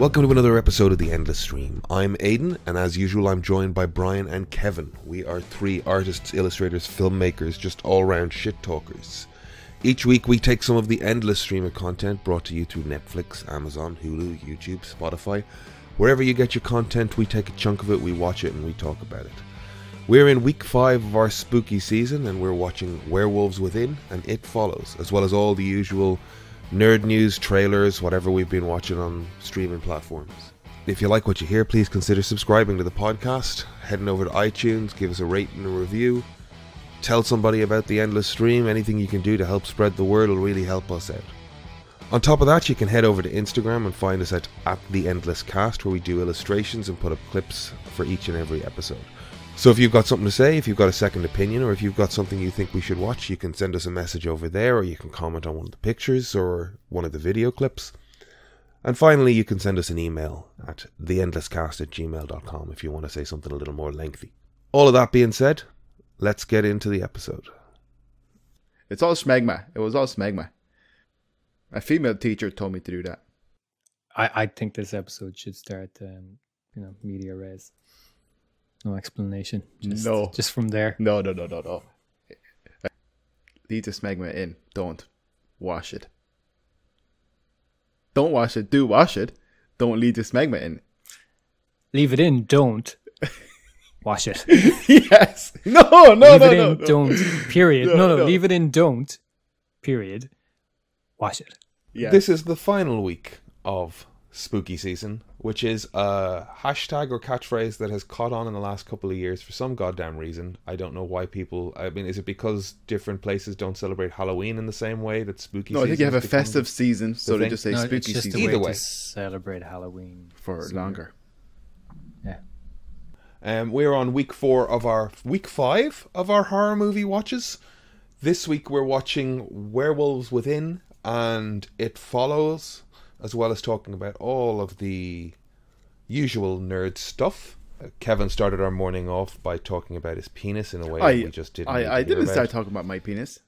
Welcome to another episode of The Endless Stream. I'm Aidan, and as usual I'm joined by Brian and Kevin. We are three artists, illustrators, filmmakers, just all-round shit talkers. Each week we take some of the endless stream of content brought to you through Netflix, Amazon, Hulu, YouTube, Spotify. Wherever you get your content, we take a chunk of it, we watch it, and we talk about it. We're in week 5 of our spooky season, and we're watching Werewolves Within and It Follows, as well as all the usual nerd news, trailers, whatever we've been watching on streaming platforms. If you like what you hear, please consider subscribing to the podcast, heading over to iTunes, give us a rate and a review, tell somebody about the Endless Stream. Anything you can do to help spread the word will really help us out. On top of that, you can head over to Instagram and find us at The Endless Cast, where we do illustrations and put up clips for each and every episode. So if you've got something to say, if you've got a second opinion, or if you've got something you think we should watch, you can send us a message over there, or you can comment on one of the pictures or one of the video clips. And finally, you can send us an email at theendlesscast@gmail.com if you want to say something a little more lengthy. All of that being said, let's get into the episode. It's all smegma. It was all smegma. A female teacher told me to do that. I think this episode should start, media res. No explanation. Just from there. No. Leave the smegma in. Don't wash it. Don't wash it. Do wash it. Don't leave the smegma in. Leave it in. Don't wash it. Yes. No. Leave it in. Don't. Period. No. Leave it in. Don't. Period. Wash it. Yeah. This is the final week of spooky season, which is a hashtag or catchphrase that has caught on in the last couple of years for some goddamn reason. I don't know why people... I mean, is it because different places don't celebrate Halloween in the same way that spooky season? No, I think you have a festive season, so they just say spooky season. Either way, to celebrate Halloween for longer. Yeah. We're on week 5 of our horror movie watches. This week we're watching Werewolves Within and It Follows, as well as talking about all of the usual nerd stuff. Kevin started our morning off by talking about his penis in a way that we just didn't. I didn't start talking about my penis,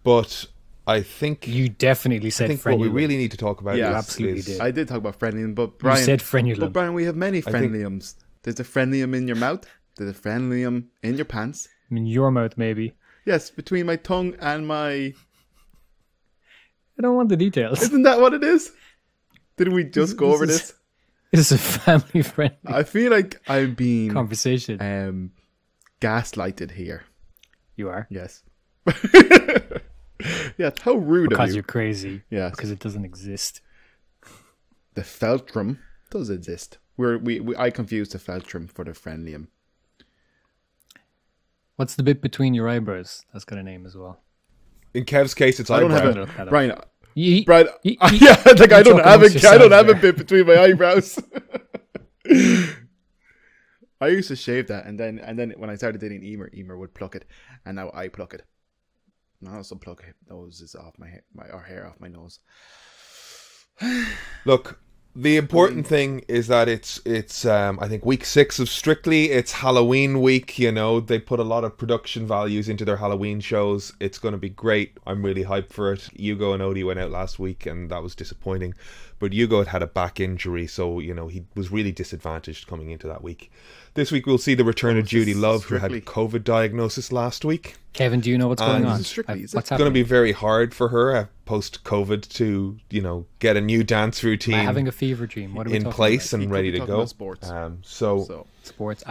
but I think you definitely said. I think what we really need to talk about. Yeah, is, absolutely did. I did talk about frenulum, but Brian, you said frenulum. But Brian, we have many frenulums. There's a frenulum in your mouth. There's a frenulum in your pants. In your mouth, maybe. Yes, between my tongue and my... I don't want the details. Isn't that what it is? Didn't we just go over this? It's a family friendly. I feel like I'm being conversation. Gaslighted here. You are? Yes. Yeah, how rude because of you. You're crazy. Yes. Because it doesn't exist. The feltrum does exist. I confused the feltrum for the frenulum. What's the bit between your eyebrows? That's got a name as well. In Kev's case, it's I don't eyebrow. have a Brian. Yeah, I don't have a bit between my eyebrows. I used to shave that, and then when I started dating Emer would pluck it, and now I pluck it. And I also pluck noses off our hair off my nose. Look, the important thing is that it's I think week 6 of Strictly. It's Halloween week. You know, they put a lot of production values into their Halloween shows. It's going to be great. I'm really hyped for it. Hugo and Odie went out last week, and that was disappointing. But Hugo had a back injury, so you know he was really disadvantaged coming into that week. This week we'll see the return of Judy Love, who had a COVID diagnosis last week. Kevin, do you know what's going on? What's happening? It's going to be very hard for her post-COVID to, get a new dance routine. Having a fever dream. What are we in talking place about? and ready to go. Sports. Sports.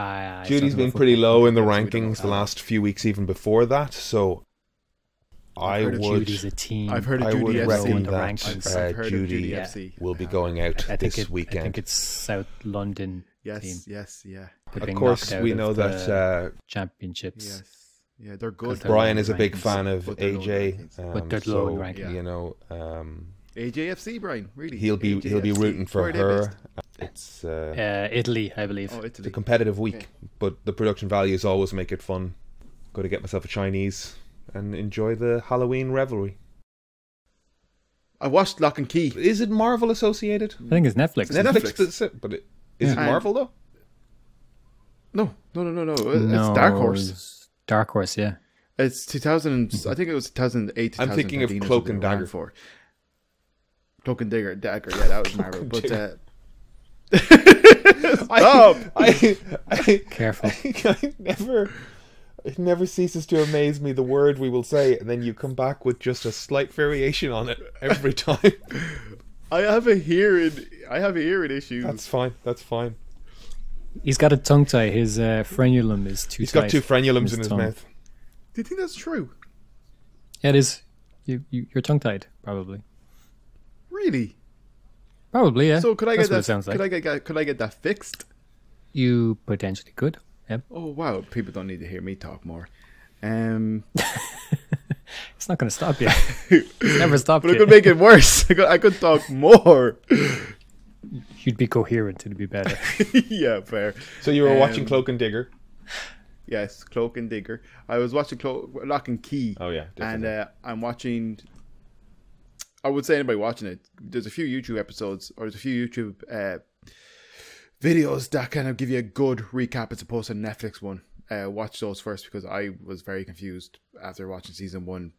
Judy's been pretty low in the rankings the last few weeks, even before that. So Judy's a team. I've heard of I Judy would FC. reckon that Judy will be going out this weekend. I think it's South London. Yes, team. yes, yeah. Of course, we know that championships. Yes, yeah, they're good. Brian is a big fan of AJ, but they're low in ranking. You know, AJFC, Brian, really. He'll be rooting for her. It's Italy, I believe. Oh, Italy. It's a competitive week, but the production values always make it fun. Got to get myself a Chinese and enjoy the Halloween revelry. I watched Lock and Key. Is it Marvel associated? I think it's Netflix. Netflix. That's it. But is it Marvel though? No. It's Dark Horse. Dark Horse, yeah. It's 2000. I think it was 2008. I'm thinking of Cloak and Dagger. Cloak and Dagger. Yeah, that was Marvel. But Careful. It never ceases to amaze me the word we will say, and then you come back with just a slight variation on it every time. I have a hearing issue. That's fine. He's got a tongue tie. His frenulum is too He's tight. got two frenulums in his tongue. mouth. Do you think that's true? Yeah, it is. You're tongue tied, probably. Really? Probably, yeah. So could I That's get what that? it sounds like. Could I get that fixed? You potentially could. Yeah. Oh wow! People don't need to hear me talk more. It's not going to stop you. It's never stopped But you. it could make it worse. I could talk more. You'd be coherent. It'd be better. Yeah, fair. So you were watching Cloak and Dagger? Yes, Cloak and Dagger. I was watching Lock and Key. Oh yeah, definitely. And I'm watching. I would say anybody watching it. There's a few YouTube episodes, or there's a few YouTube videos that kind of give you a good recap as opposed to the Netflix one. Watch those first because I was very confused after watching season 1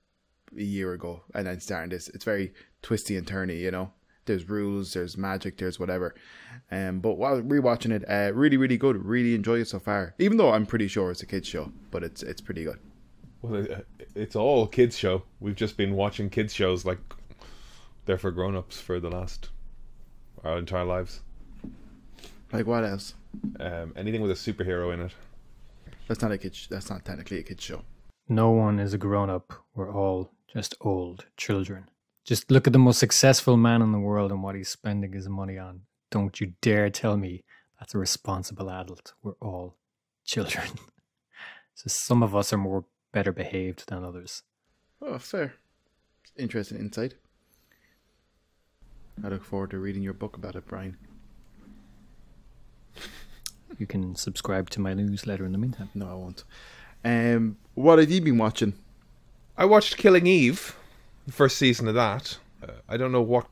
a year ago and then starting this. It's very twisty and turny, you know. There's rules, there's magic, there's whatever. But while rewatching it, really, really good. Really enjoy it so far. Even though I'm pretty sure it's a kids show, but it's pretty good. Well, it's all kids show. We've just been watching kids shows like they're for grown-ups for our entire lives. Like what else? Anything with a superhero in it. That's not technically a kids show. No one is a grown-up. We're all just old children. Just look at the most successful man in the world and what he's spending his money on. Don't you dare tell me that's a responsible adult. We're all children. So some of us are better behaved than others. Oh, fair. Interesting insight. I look forward to reading your book about it, Brian. You can subscribe to my newsletter in the meantime. No, I won't. What have you been watching? I watched Killing Eve, the first season of that. I don't know what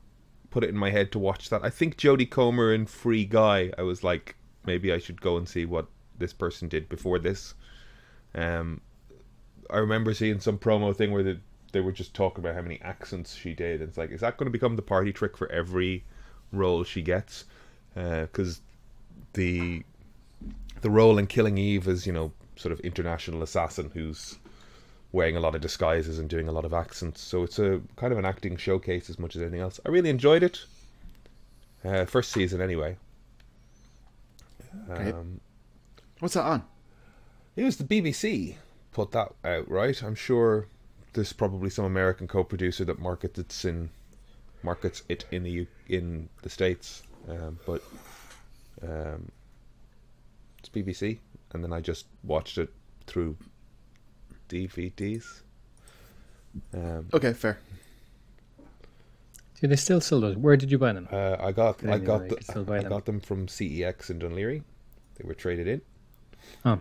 put it in my head to watch that. I think Jodie Comer in Free Guy. I was like, maybe I should go and see what this person did before this. I remember seeing some promo thing where they were just talking about how many accents she did. It's like, is that going to become the party trick for every role she gets? Because the role in Killing Eve is, you know, sort of international assassin who's wearing a lot of disguises and doing a lot of accents. So it's a kind of an acting showcase as much as anything else. I really enjoyed it. First season anyway. Okay. What's that on? It was the BBC put that out, right? I'm sure there's probably some American co-producer that markets it in the States, but it's BBC, and then I just watched it through DVDs. Okay, fair. Do they still sell those? Where did you buy them? I got them. them from CEX in Dún Laoghaire. They were traded in. Oh,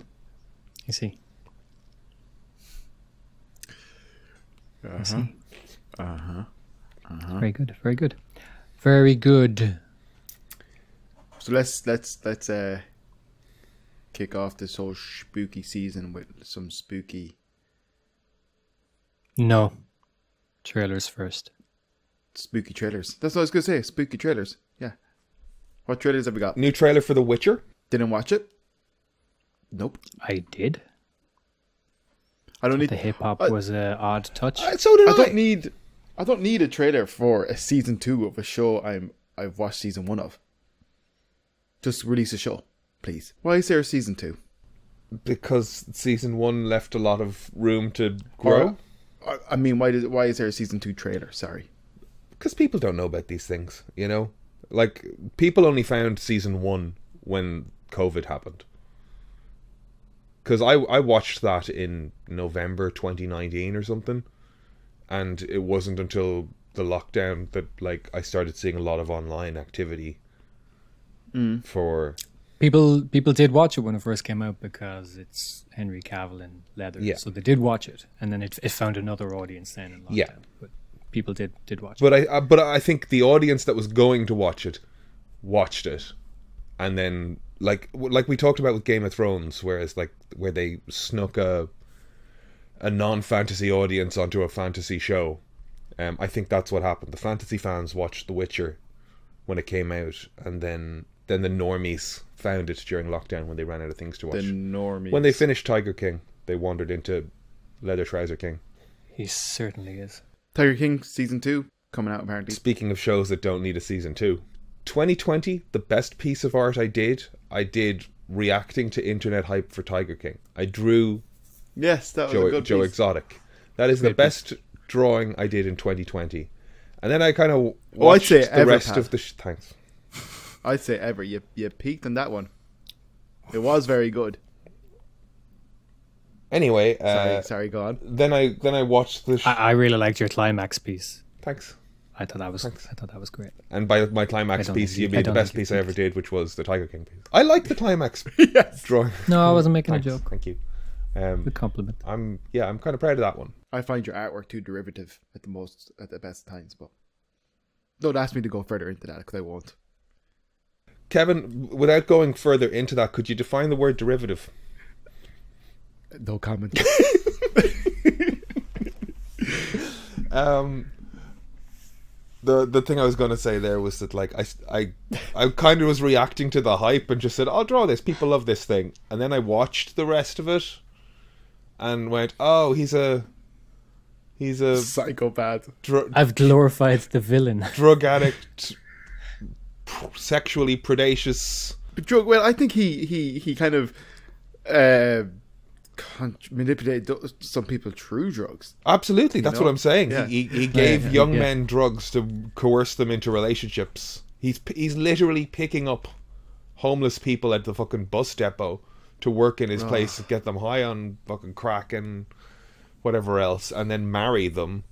I see. Very good. Very good. Very good. So let's kick off this whole spooky season with some spooky. No. Trailers first. Spooky trailers. That's what I was gonna say. Spooky trailers. Yeah. What trailers have we got? New trailer for The Witcher. Didn't watch it. Nope. I did. I don't need The hip hop was an odd touch. So did I. I don't need a trailer for a season 2 of a show I've watched season 1 of. Just release a show, please. Why is there a season 2? Because season 1 left a lot of room to grow. I mean, why is there a season 2 trailer? Sorry. Because people don't know about these things, you know? Like, people only found season 1 when COVID happened. Because I watched that in November 2019 or something. And it wasn't until the lockdown that, like, I started seeing a lot of online activity for... People did watch it when it first came out because it's Henry Cavill in leather. Yeah. So they did watch it. And then it found another audience then in lockdown. Yeah. But people did watch it. But I think the audience that was going to watch it watched it. And then, like we talked about with Game of Thrones, where they snuck a non-fantasy audience onto a fantasy show, I think that's what happened. The fantasy fans watched The Witcher when it came out, and then the normies found it during lockdown when they ran out of things to watch. The normies. When they finished Tiger King, they wandered into Leather Trouser King. He certainly is. Tiger King season 2 coming out apparently. Speaking of shows that don't need a season 2, 2020, the best piece of art I did reacting to internet hype for Tiger King. I drew Yes, that was a good Joe piece. Exotic. That is the Great best drawing I did in 2020. And then I kind of I'd watched say the ever, rest Pat. of the... Thanks. I'd say ever. You peaked on that one. It was very good. Anyway, Sorry, go on. then I watched the... I really liked your climax piece. Thanks. I thought that was great. And by my climax I don't piece, think you you- mean I the don't best think you piece I ever did, which was the Tiger King piece. I like the climax Yes. drawing. No, I wasn't making Thanks. a joke. Thank you. Good compliment. I'm kind of proud of that one. I find your artwork too derivative at the best times, but don't ask me to go further into that because I won't. Kevin, without going further into that, could you define the word derivative? No comment. The thing I was going to say there was that, like, I kind of was reacting to the hype and just said, I'll draw this, people love this thing, and then I watched the rest of it and went, oh, he's a Psychopath. I've glorified the villain. drug addict, sexually predacious. Well, I think he kind of manipulated some people through drugs. Absolutely, that's know? what I'm saying. Yeah. He gave young yeah. men drugs to coerce them into relationships. He's literally picking up homeless people at the fucking bus depot to work in his place to get them high on fucking crack and whatever else, and then marry them.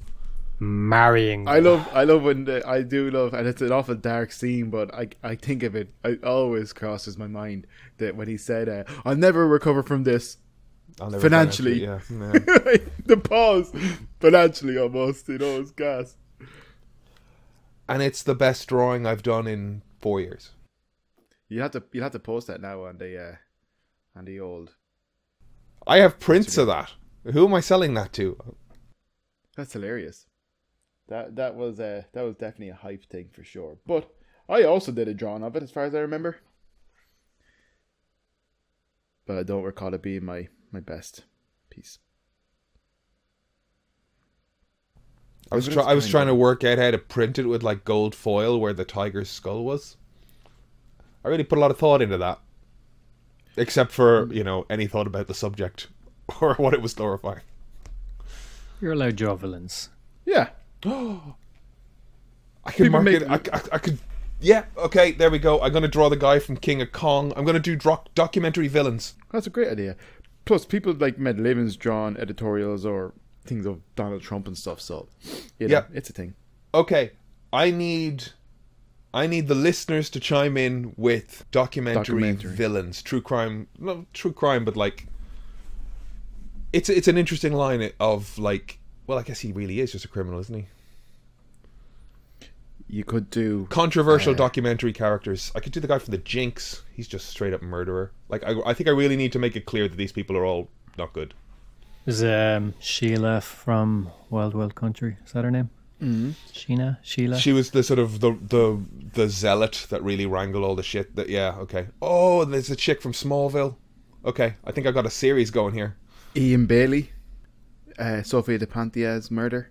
Marrying. I love when I do love, and it's an awful dark scene, but I think of it. It always crosses my mind that when he said, "I'll never recover from this." I'll never Financially. Yeah. The pause financially almost, it's gas. And it's the best drawing I've done in 4 years. You'll have to post that now on the old. I have prints of that. Who am I selling that to? That's hilarious. That was definitely a hype thing for sure. But I also did a drawing of it as far as I remember. But I don't recall it being my best piece. I was trying to work out how to print it with like gold foil where the tiger's skull was. I really put a lot of thought into that. Except for, any thought about the subject or what it was glorifying. You're allowed draw villains. Yeah. I can People mark make- it. I could. Yeah, okay, there we go. I'm going to draw the guy from King of Kong. I'm going to do documentary villains. That's a great idea. Plus, people like Med Livens drawn editorials or things of Donald Trump and stuff. So, Yeah. it's a thing. Okay, I need the listeners to chime in with documentary villains, true crime, not true crime, but like it's an interesting line of like, well, I guess he really is just a criminal, isn't he? You could do Controversial documentary characters. I could do the guy from the Jinx. He's just straight up murderer. Like I think I really need to make it clear that these people are all not good. There's Sheila from Wild Wild Country. Is that her name? Mm-hmm. Sheila. She was the sort of the zealot that really wrangled all the shit. That okay. Oh, and there's a chick from Smallville. Okay, I think I got a series going here. Ian Bailey, Sophia de Pantia's murder.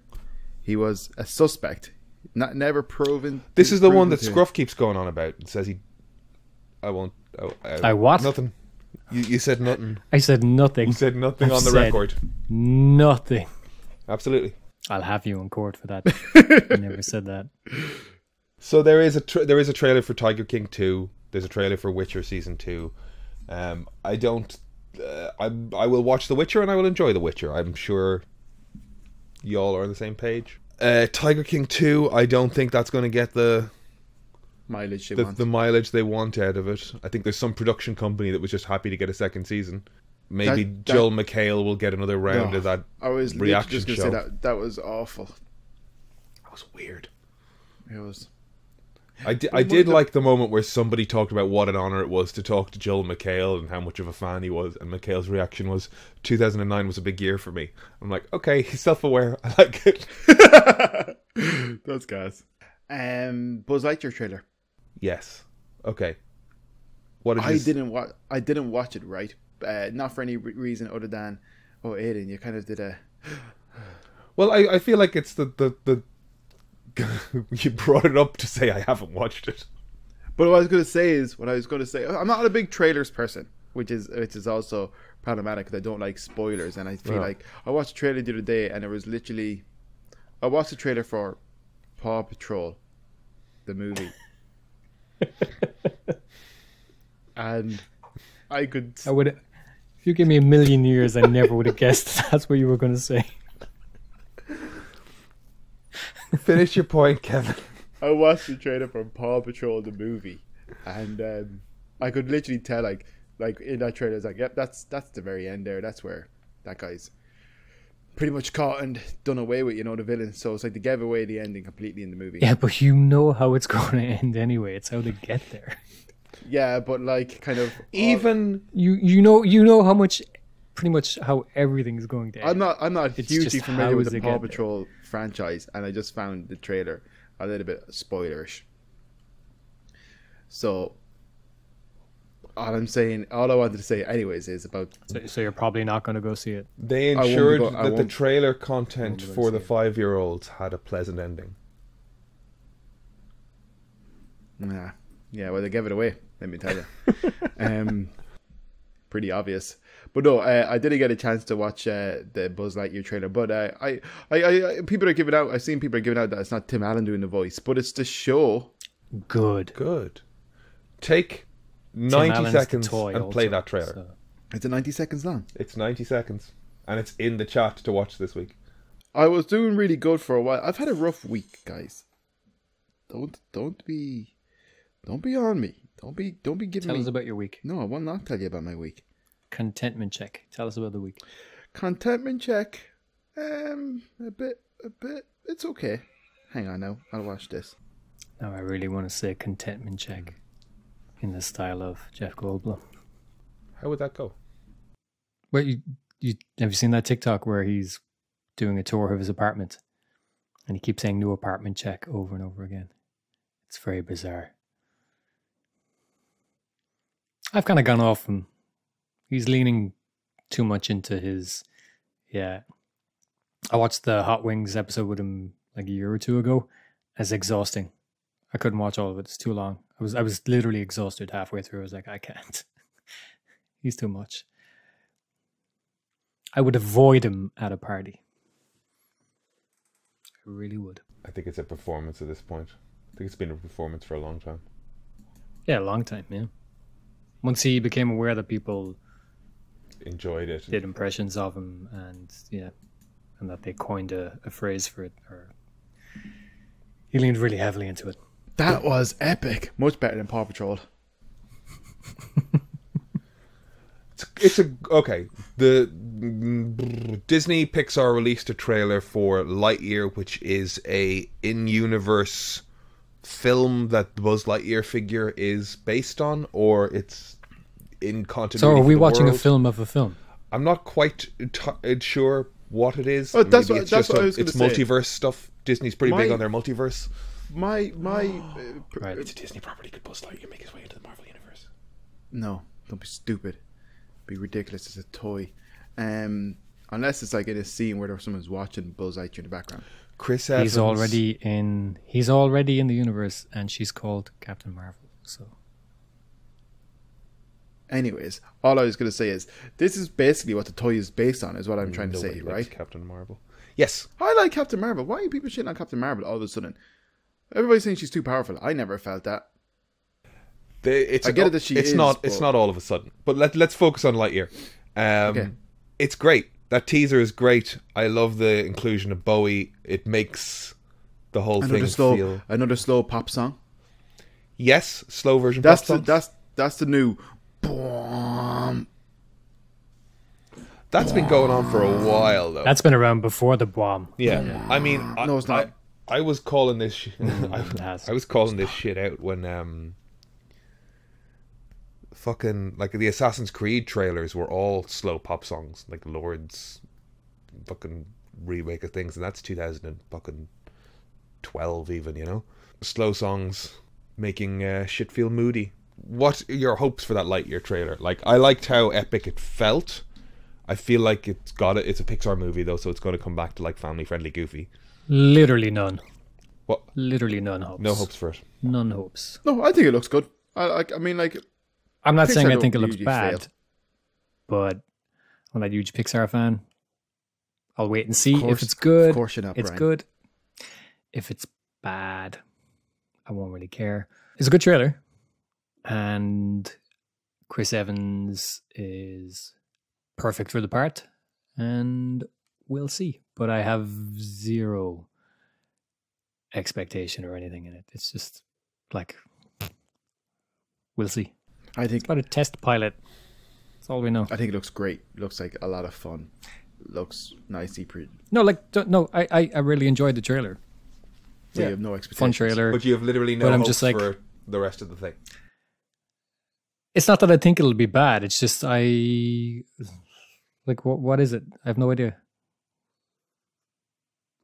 He was a suspect, never proven. This is the one that proven to- Scruff keeps going on about. It says he. I won't. I what? Nothing. You said nothing. I said nothing. You said nothing I've on the said record. Nothing. Absolutely. I'll have you in court for that. I never said that. So there is a trailer for Tiger King 2. There's a trailer for Witcher season 2. I don't. I will watch The Witcher and I will enjoy The Witcher. I'm sure y'all are on the same page. Tiger King 2. I don't think that's going to get the mileage they want. the mileage they want out of it. I think there's some production company that was just happy to get a second season. Maybe Joel McHale will get another round of that. I was literally reaction just going to show. say that was awful. That was weird. It was. I did like the moment where somebody talked about what an honor it was to talk to Joel McHale and how much of a fan he was, and McHale's reaction was, 2009 was a big year for me. I'm like, okay, he's self-aware. I like it. That's gas. Buzz Lightyear trailer. Yes. Okay. What did I didn't watch it, right? Not for any reason other than, Aiden, you kind of did a. Well, I feel like it's the you brought it up to say I haven't watched it. But what I was going to say, I'm not a big trailers person, which is also problematic because I don't like spoilers, and I feel like I watched a trailer the other day, and it was literally, I watched the trailer for Paw Patrol, the movie, and I would. If you give me a million years, I never would have guessed that's what you were going to say. Finish your point, Kevin. I watched the trailer for Paw Patrol, the movie, and I could literally tell, like in that trailer, it's like, yep, that's the very end there. That's where that guy's pretty much caught and done away with, the villain. So it's like they gave away the ending completely in the movie. Yeah, but you know how it's going to end anyway. It's how they get there. Yeah, but like kind of even you know how much, pretty much how everything's going to end. I'm not It's hugely just familiar how with the they Paw get there. Patrol franchise, and I just found the trailer a little bit spoilerish. So all I wanted to say anyways is about So you're probably not going to go see it. they won't be ensured go- I that the won't- trailer content I won't for the see it. 5-year-olds had a pleasant ending. yeah, well, they gave it away, let me tell you. Pretty obvious. But no, I didn't get a chance to watch the Buzz Lightyear trailer. But I people are giving out. I've seen people are giving out that it's not Tim Allen doing the voice, but it's the show. Good. Good. Take Tim 90 Allen's the seconds toy and play also, that trailer. so- It's 90 seconds long. It's 90 seconds. And it's in the chat to watch this week. I was doing really good for a while. I've had a rough week, guys. Don't be on me. Don't be giving Tell me. us about your week. No, I will not tell you about my week. Contentment check. Tell us about the week. Contentment check. A bit. It's okay. Hang on now. I'll watch this. Now I really want to say contentment check in the style of Jeff Goldblum. How would that go? Well, you have you seen that TikTok where he's doing a tour of his apartment and he keeps saying new apartment check over and over again? It's very bizarre. I've kind of gone off him. He's leaning too much into his, I watched the Hot Wings episode with him like a year or two ago. It's exhausting. I couldn't watch all of it. It's too long. I was literally exhausted halfway through. I was like, I can't. He's too much. I would avoid him at a party. I really would. I think it's a performance at this point. I think it's been a performance for a long time. Yeah, a long time, yeah. Once he became aware that people Enjoyed it. did impressions of him and that they coined a phrase for it, or he leaned really heavily into it. That was epic. Much better than Paw Patrol. Okay. The Disney Pixar released a trailer for Lightyear, which is a in-universe film that the Buzz Lightyear figure is based on, or it's in continuity. So are we for the watching world. a film of a film? I'm not quite sure what it is. Oh, that's Maybe what- it's that's just what I was gonna it's say. multiverse stuff. Disney's pretty big on their multiverse. My Right. It's a Disney property. Could Buzz Lightyear make his way into the Marvel universe? No, don't be stupid. Be ridiculous. It's a toy. Unless it's like in a scene where someone's watching Buzz Lightyear in the background. Chris Evans. He's already in the universe, and she's called Captain Marvel. So Anyways, all I was going to say is this is basically what the toy is based on, is what I'm trying to say, Nobody likes right? Captain Marvel. Yes. I like Captain Marvel. Why are people shitting on Captain Marvel all of a sudden? Everybody's saying she's too powerful. I never felt that. I get it that she it's is, not. but- It's not all of a sudden. But let's focus on Lightyear. Okay. It's great. That teaser is great. I love the inclusion of Bowie. It makes the whole thing feel. Another slow pop song. Yes, slow version. That's pop the songs. that's the new. Boom. That's been going on for a while though. that's been around before the bomb. yeah. I mean, No, it's not. I was calling this. It has. I was calling this shit out when fucking like the Assassin's Creed trailers were all slow pop songs, like Lord's fucking remake of things, and that's 2012 even, you know, slow songs making shit feel moody. What are your hopes for that Lightyear trailer? Like, I liked how epic it felt. I feel like it's a Pixar movie though, so it's got to come back to like family friendly, goofy. Literally none. What? Literally none hopes. No hopes for it. None hopes. No, I think it looks good. I mean, like, I'm not Pixar saying I don't think it looks usually bad, fail. but I'm not a huge Pixar fan. I'll wait and see Of course- if it's good. of course you're not, It's Brian. good. If it's bad, I won't really care. It's a good trailer, and Chris Evans is perfect for the part, and we'll see. But I have zero expectation or anything in it. It's just like, we'll see. I think It's about a test pilot. That's all we know. it looks great. Looks like a lot of fun. Looks nicely pretty. No, like, no, I really enjoyed the trailer. So Yeah. you have no expectations. Fun trailer. But you have literally no But I'm hopes just like- for the rest of the thing. It's not that I think it'll be bad. It's just like, what is it? I have no idea.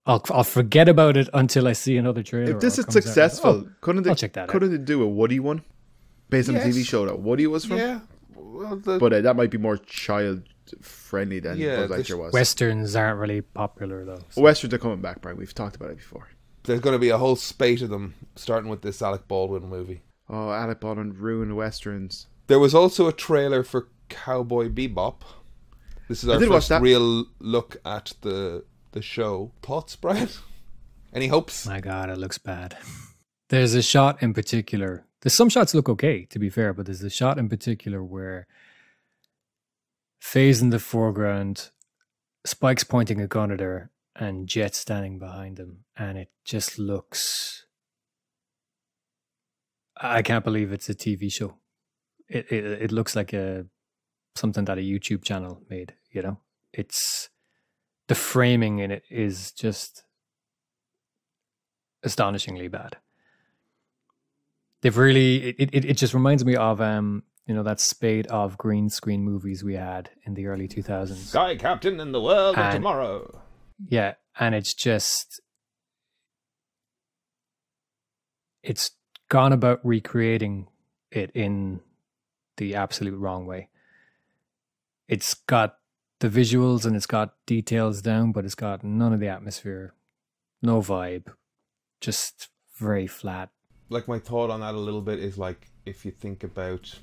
I'll forget about it until I see another trailer. If this or is it comes out. successful, couldn't I'll they? check that out. Couldn't they do a Woody one based on the TV Yes. show that Woody was from? Yeah. Well, But that might be more child friendly than Yeah, Buzz Lightyear was. Westerns aren't really popular though. so- Westerns are coming back, Brian. We've talked about it before. there's going to be a whole spate of them, starting with this Alec Baldwin movie. Oh, Alec Baldwin ruined Westerns. There was also a trailer for Cowboy Bebop. This is our did watch first that. real look at the show. Thoughts, Brian? Any hopes? My God, it looks bad. There's a shot in particular. There's some shots look okay, to be fair, but there's a shot in particular where Faye's in the foreground, Spike's pointing a gun at her, and Jet standing behind him, and it just looks. I can't believe it's a TV show. It looks like something that a YouTube channel made. You know, it's the framing in it is just astonishingly bad. They've really it just reminds me of that spate of green screen movies we had in the early 2000s. Sky Captain in the World of And- Tomorrow. Yeah, and it's gone about recreating it in the absolute wrong way. It's got the visuals and it's got details down, but it's got none of the atmosphere, no vibe, just very flat. Like, my thought on that a little bit is like, if you think about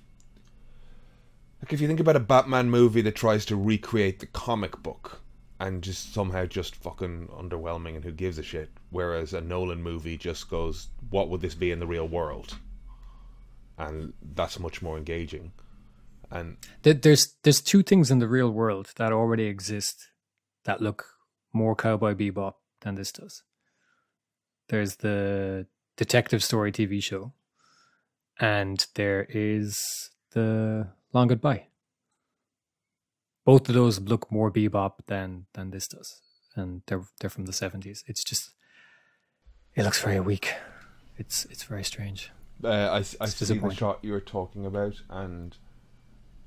a Batman movie that tries to recreate the comic book and just somehow just fucking underwhelming and who gives a shit, whereas a Nolan movie just goes, what would this be in the real world? And that's much more engaging. And There's two things in the real world that already exist that look more Cowboy Bebop than this does. There's the Detective Story TV show, and there is the Long Goodbye. Both of those look more Bebop than this does, and they're from the 70s. It's just, it looks very weak. It's very strange. I see the disappointing. shot you were talking about, and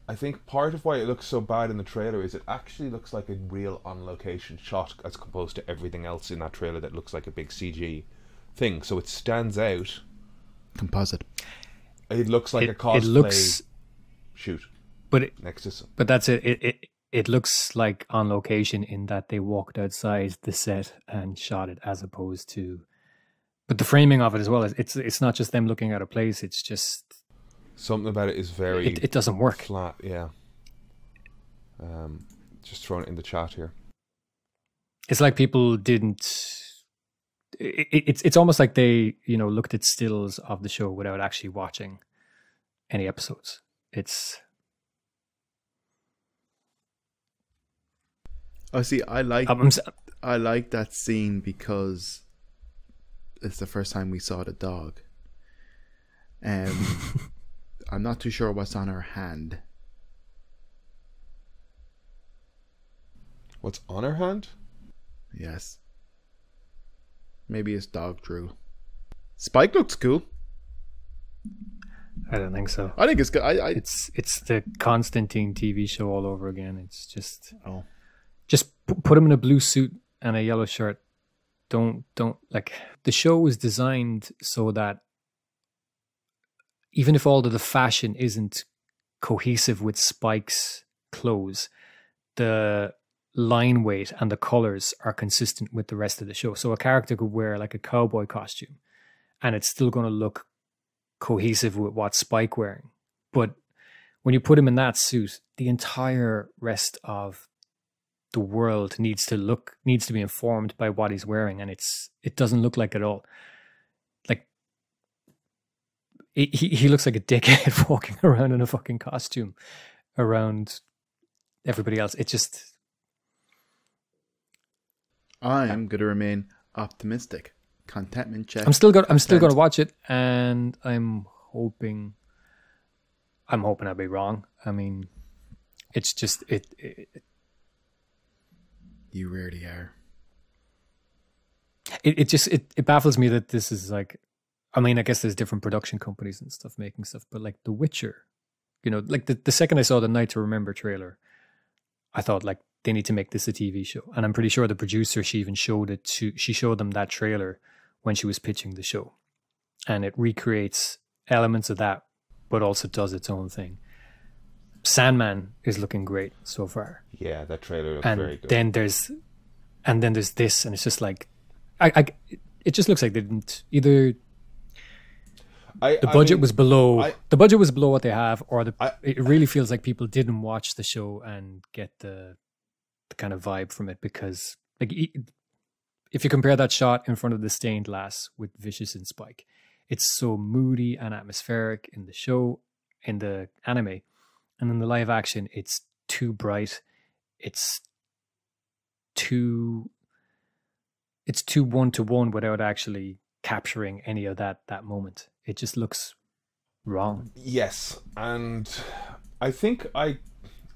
I think part of why it looks so bad in the trailer is it actually looks like a real on-location shot as opposed to everything else in that trailer that looks like a big CG thing. So it stands out. Composite. It looks like a cosplay It looks, shoot but next to some. But that's it. It looks like on location in that they walked outside the set and shot it, as opposed to. But the framing of it as well, it's not just them looking out of place. It's just Something about it is very it doesn't work. flat. Yeah. Just throwing it in the chat here. It's like people didn't. It's almost like they looked at stills of the show without actually watching any episodes. It's. Oh, see, I like I'm that scene because it's the first time we saw the dog. I'm not too sure what's on her hand. What's on her hand? Yes. Maybe it's dog drool. Spike looks cool. I don't think so. I think it's good. It's the Constantine TV show all over again. It's just Oh. just put him in a blue suit and a yellow shirt. Don't like, the show was designed so that even if all of the fashion isn't cohesive with Spike's clothes, the line weight and the colors are consistent with the rest of the show. So a character could wear like a cowboy costume and it's still going to look cohesive with what Spike wearing. But when you put him in that suit, the entire rest of the world needs to be informed by what he's wearing, and it doesn't look like it at all. Like he looks like a dickhead walking around in a fucking costume around everybody else. It just, I'm going to remain optimistic. Contentment check. I'm still going to watch it, and I'm hoping I'll be wrong. I mean, it's just it You rarely are. It baffles me that this is like, I mean, I guess there's different production companies and stuff making stuff, but like The Witcher, you know, like the second I saw the Night to Remember trailer, I thought like they need to make this a TV show. And I'm pretty sure the producer, she showed them that trailer when she was pitching the show, and it recreates elements of that, but also does its own thing. Sandman is looking great so far. Yeah, that trailer looks And very good. then there's this, and it's just like, it just looks like they didn't either. The budget was below what they have, or it really feels like people didn't watch the show and get the kind of vibe from it, because like if you compare that shot in front of the stained glass with Vicious and Spike, it's so moody and atmospheric in the show, in the anime, and in the live action, it's too bright. It's too 1-to-1 without actually capturing any of that moment. It just looks wrong. Yes, and I think I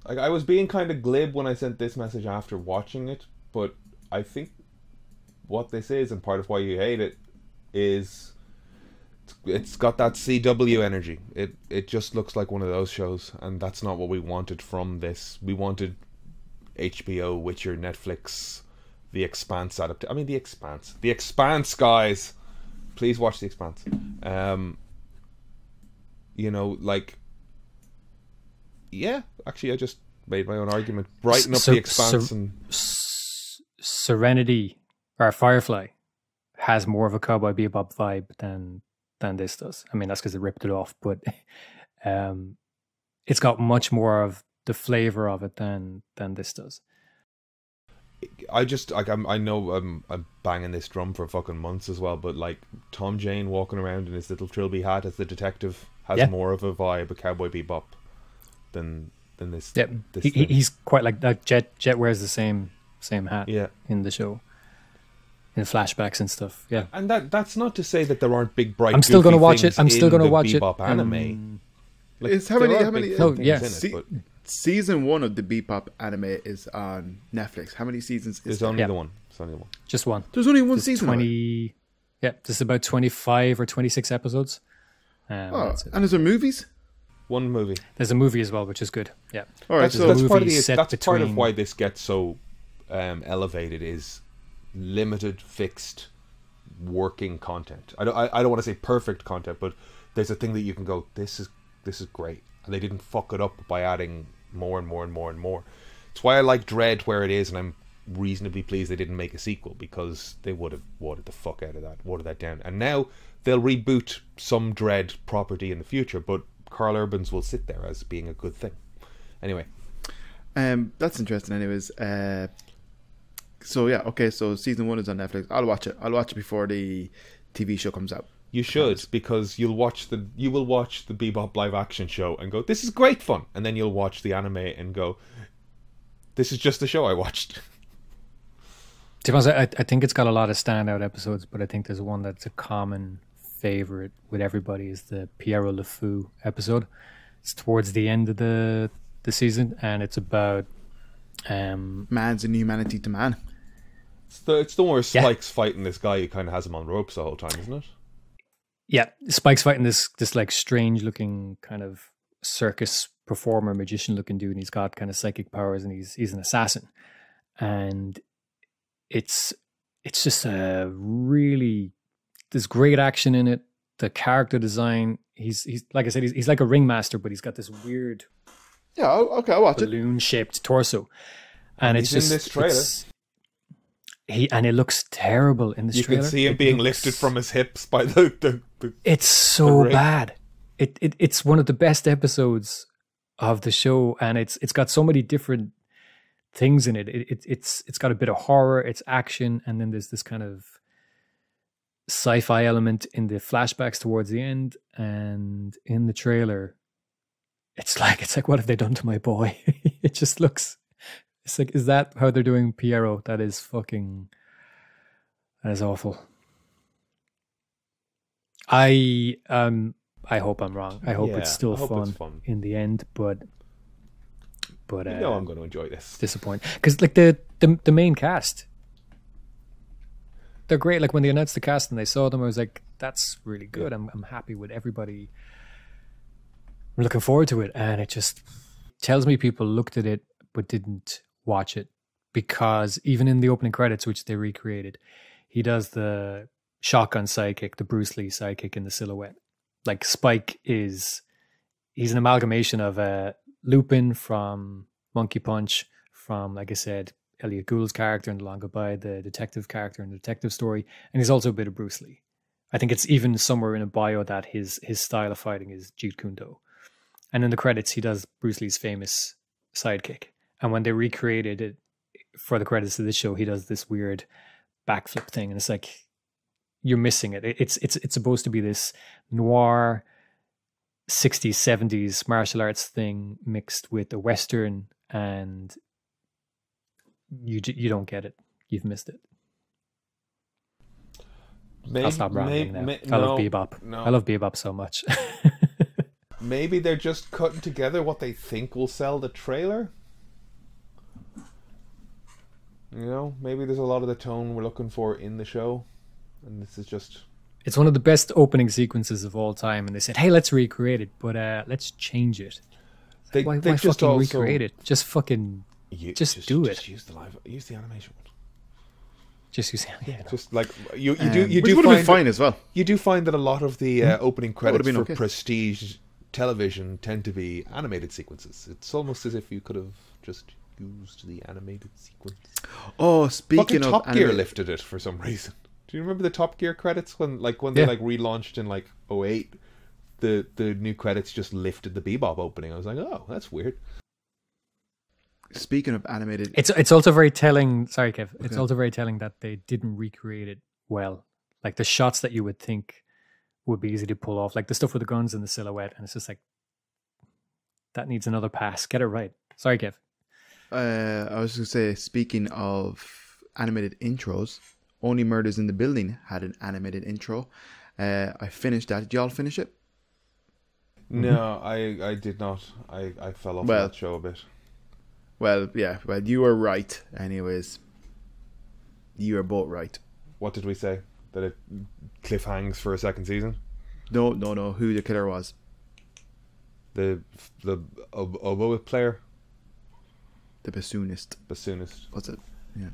was being kind of glib when I sent this message after watching it, but I think what this is, and part of why you hate it, is it's got that CW energy. It just looks like one of those shows, and that's not what we wanted from this. We wanted HBO, Witcher, Netflix, The Expanse adaptation. I mean, The Expanse, guys. Please watch The Expanse. You know, like, yeah. Actually, I just made my own argument. Brighten up The Expanse and Serenity or Firefly has more of a Cowboy Bebop vibe than this does. I mean, that's because it ripped it off, but it's got much more of the flavor of it than this does. I just like I know I'm banging this drum for fucking months as well, but like Tom Jane walking around in his little trilby hat as the detective has more of a vibe of Cowboy Bebop than this. Yeah, he's quite like that. Jet wears the same hat. Yeah. In the show, in flashbacks and stuff. Yeah, and that's not to say that there aren't big bright. I'm still going to watch it. I'm still going to watch Bebop it. Anime. Like, It's how many? Oh, yeah. Season 1 of the Bebop anime is on Netflix. How many seasons is There's there? only the one. It's only the one. Just one. There's only one There's season. 20. Yeah, there's about 25 or 26 episodes. That's it. And is there movies? One movie. There's a movie as well, which is good. Yeah. All right, That's so part of movie set that's part of between- why this gets so elevated, is limited, fixed, working content. I don't want to say perfect content, but there's a thing that you can go, this is great, and they didn't fuck it up by adding more and more and more and more. It's why I like Dread where it is, and I'm reasonably pleased they didn't make a sequel, because they would have watered the fuck out of that, watered that down. And now they'll reboot some Dread property in the future, but Carl Urbans will sit there as being a good thing. Anyway, that's interesting. Anyways, so yeah, okay. So season 1 is on Netflix. I'll watch it. I'll watch it before the TV show comes out. you should, because you will watch the Bebop live action show and go, this is great fun, and then you'll watch the anime and go, this is just the show I watched. To be honest, I think it's got a lot of standout episodes, but I think there's one that's a common favorite with everybody, is the Pierrot Le Fou episode. It's towards the end of the season, and it's about Man's inhumanity to man. It's the one where Yeah. Spike's fighting this guy who kind of has him on ropes the whole time, isn't it? Yeah, Spike's fighting this like strange looking kind of circus performer, magician looking dude, and he's got kind of psychic powers, and he's an assassin, and it's just a really, there's great action in it. The character design, he's like I said, he's like a ringmaster, but he's got this weird Yeah, okay, I'll watch it. balloon shaped torso, and He's it's in just this trailer. and it looks terrible in this You trailer. can see him It being looks- lifted from his hips by the It's so ring. bad. It's one of the best episodes of the show, and it's got so many different things in it. It's got a bit of horror, it's action, and then there's this kind of sci-fi element in the flashbacks towards the end, and in the trailer, it's like what have they done to my boy? It just looks. It's like, is that how they're doing Piero? That is awful. I hope I'm wrong. I hope Yeah, it's still I hope fun, it's fun. in the end, but You know I'm going to enjoy this. disappointing because like the main cast, they're great. Like when they announced the cast and they saw them, I was like, that's really good. I'm happy with everybody. I'm looking forward to it, and it just tells me people looked at it but didn't watch it, because even in the opening credits, which they recreated, he does the shotgun sidekick, the Bruce Lee sidekick in the silhouette. Like Spike he's an amalgamation of Lupin from Monkey Punch, from, like I said, Elliot Gould's character in The Long Goodbye, the detective character in the Detective Story, and he's also a bit of Bruce Lee. I think it's even somewhere in a bio that his style of fighting is Jeet Kune Do. And in the credits, he does Bruce Lee's famous sidekick. And when they recreated it for the credits of this show, he does this weird backflip thing, and it's like, you're missing it. It's supposed to be this noir 60s, 70s martial arts thing mixed with a Western, and you don't get it. You've missed it. I'll stop rambling now. I love Bebop. No. I love Bebop so much. Maybe they're just cutting together what they think will sell the trailer. You know, maybe there's a lot of the tone we're looking for in the show, and this is just... It's one of the best opening sequences of all time, and they said, hey, let's recreate it, but let's change it. They Why just fucking also... recreate it? Just fucking... Just do it. Use the animation one. Just use Just like you Which do would have find been fine as well. You do find that a lot of the opening credits been for okay. prestige television tend to be animated sequences. It's almost as if you could have just used the animated sequence. Oh, speaking Fucking of Top Gear anime- lifted it for some reason. Do you remember the Top Gear credits when they Yeah. relaunched in 2008? The new credits just lifted the Bebop opening. I was like, oh, that's weird. Speaking of animated, It's also very telling. Sorry, Kev. It's also very telling that they didn't recreate it well. Like the shots that you would think would be easy to pull off, like the stuff with the guns and the silhouette, and it's just like, that needs another pass. Get it right. Sorry, Kev. I was going to say, speaking of animated intros, Only Murders in the Building had an animated intro. I finished that. Did y'all finish it? No, I did not. I fell off Well- that show a bit. Well, yeah. Well, you were right. Anyways, you are both right. What did we say? That it cliffhangs for a second season? No. Who the killer was? The oboe player? The bassoonist. Bassoonist. What's it? Yeah.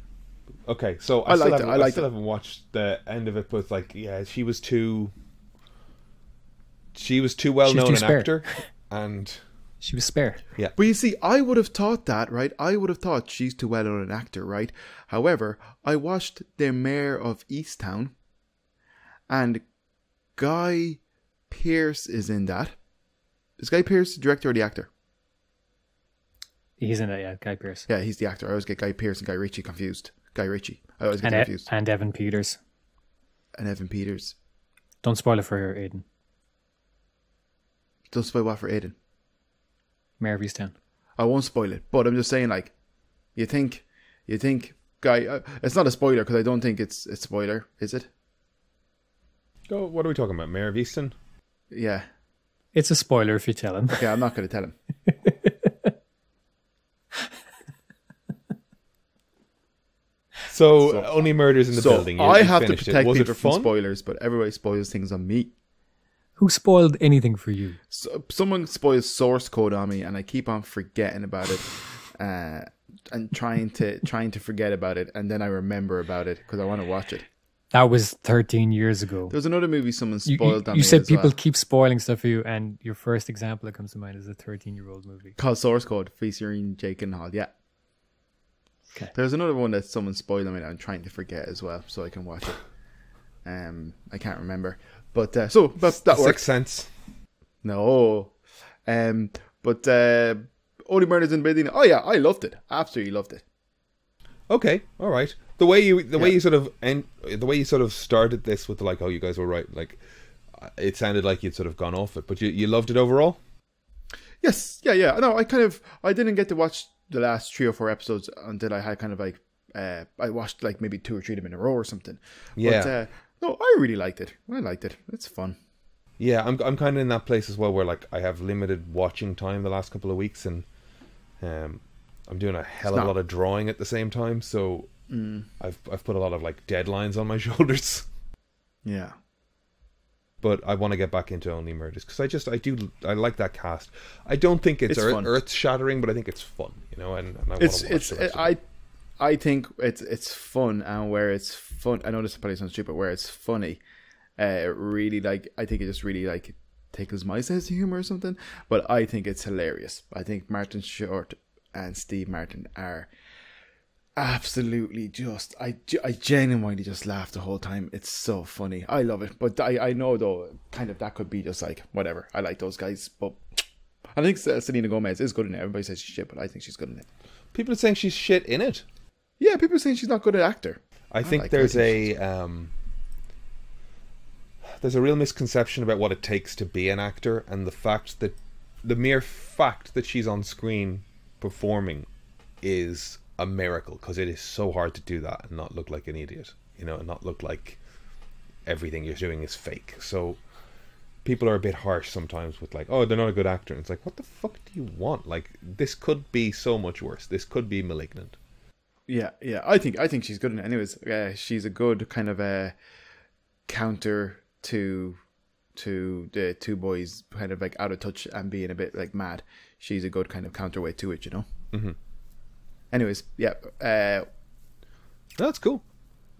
Okay, so I liked it. I still haven't watched the end of it, but she was too well known too an spare. actor, and She was spare. But you see, I would have thought that, right? I would have thought she's too well known an actor, right? However, I watched The Mayor of Easttown, and Guy Pearce is in that. Is Guy Pearce the director or the actor? He's in it, yeah, Guy Pearce. Yeah, he's the actor. I always get Guy Pearce and Guy Ritchie confused. Guy Ritchie. I always get And, confused. and Evan Peters. And Evan Peters. Don't spoil it for her, Aiden. Don't spoil what for Aiden. Mayor of Easttown. I won't spoil it, but I'm just saying, you think, Guy. It's not a spoiler because I don't think it's a spoiler, is it? oh, what are we talking about? Mayor of Easton? Yeah. It's a spoiler if you tell him. Okay, I'm not going to tell him. So So Only Murders in the Building. I you have to finished it. protect Was people it from fun? spoilers, but everybody spoils things on me. Who spoiled anything for you? So, someone spoils source code on me, and I keep on forgetting about it, and trying to forget about it, and then I remember about it because I want to watch it. That was 13 years ago. There's another movie someone You, spoiled on me. you said as people well, keep spoiling stuff for you, and your first example that comes to mind is a 13-year-old movie. called Source Code, featuring Jake Gyllenhaal. Yeah. Okay. There's another one that someone spoiled on me that I'm trying to forget as well, so I can watch it. I can't remember, but that Sixth works. Sense. No, but Only Murders in the Building. Oh yeah, I loved it. Absolutely loved it. Okay, all right. The way you sort of started this with like, oh, you guys were right. Like, it sounded like you'd sort of gone off it, but you loved it overall. Yes, yeah. No, I didn't get to watch the last 3 or 4 episodes until I had kind of like I watched like maybe 2 or 3 of them in a row or something. Yeah. But, no, I really liked it. I liked it. It's fun. Yeah, I'm kind of in that place as well where like I have limited watching time the last couple of weeks, and I'm doing a hell of a lot of drawing at the same time, so I've put a lot of like deadlines on my shoulders. Yeah. But I want to get back into Only Murders because I like that cast. I don't think it's fun. earth shattering, but I think it's fun, and I want to watch the rest of it. I think it's fun, and where it's fun, I know this probably sounds stupid, where it's funny, really like, I think it just really like tickles my sense of humor or something, but I think it's hilarious. I think Martin Short and Steve Martin are absolutely just, I genuinely just laugh the whole time. It's so funny. I love it, but I know though, kind of that could be just like, whatever, I like those guys, but I think Selena Gomez is good in it. Everybody says she's shit, but I think she's good in it. People are saying she's shit in it. Yeah, people are saying she's not good at actor. I think there's a real misconception about what it takes to be an actor, and the mere fact that she's on screen performing is a miracle, because it is so hard to do that and not look like an idiot, and not look like everything you're doing is fake. So people are a bit harsh sometimes with like, oh, they're not a good actor, and it's like, what the fuck do you want? Like, this could be so much worse. This could be Malignant. Yeah. I think she's good in it. Anyways, she's a good kind of a counter to the two boys kind of like out of touch and being a bit like mad. She's a good kind of counterweight to it, Mm-hmm. Anyways, yeah. That's cool.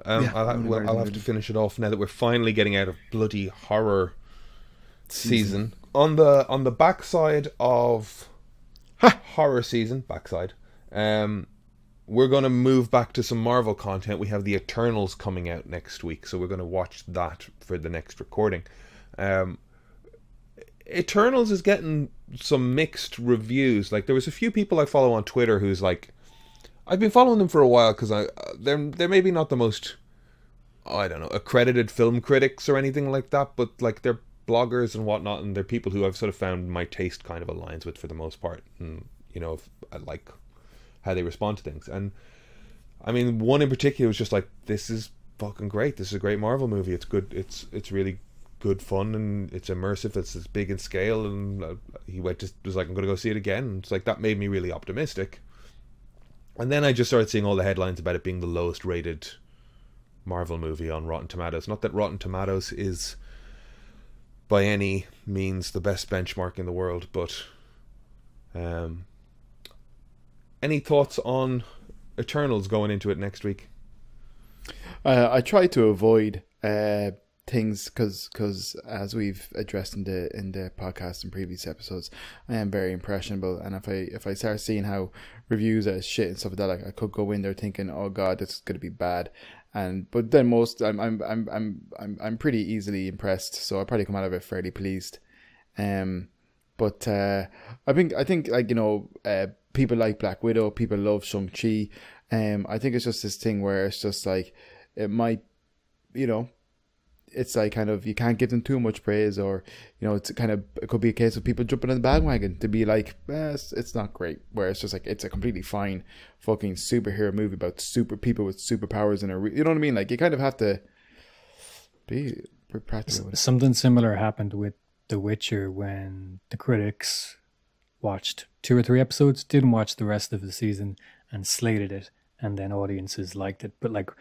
I'll have to finish it off now that we're finally getting out of bloody horror season. On the backside of horror season, we're going to move back to some Marvel content. We have the Eternals coming out next week, so we're going to watch that for the next recording. Eternals is getting some mixed reviews. Like, there was a few people I follow on Twitter who's like, I've been following them for a while because they're maybe not the most, I don't know, accredited film critics or anything like that, but like they're bloggers and whatnot, and they're people who I've sort of found my taste kind of aligns with for the most part, and if I like how they respond to things. And I mean, one in particular was just like, this is fucking great. This is a great Marvel movie. It's good. It's really good fun, and it's immersive. It's big in scale, and he was like, I'm going to go see it again. And it's like, that made me really optimistic. And then I just started seeing all the headlines about it being the lowest rated Marvel movie on Rotten Tomatoes. Not that Rotten Tomatoes is by any means the best benchmark in the world, but any thoughts on Eternals going into it next week? I try to avoid things because as we've addressed in the podcast and previous episodes, I am very impressionable, and if I start seeing how reviews are shit and stuff like that, like, I could go in there thinking, oh god, this is going to be bad, but then I'm pretty easily impressed, so I probably come out of it fairly pleased. But I think like, people like Black Widow, people love Shang-Chi. I think it's just this thing where it's just like, it might, it's like kind of, you can't give them too much praise, or it could be a case of people jumping on the bandwagon to be like, it's not great, where it's just like, it's a completely fine fucking superhero movie about super people with superpowers, and you know what I mean? Like, you kind of have to be practical with it. Something similar happened with The Witcher when the critics watched 2 or 3 episodes, didn't watch the rest of the season, and slated it. and then audiences liked it. But like,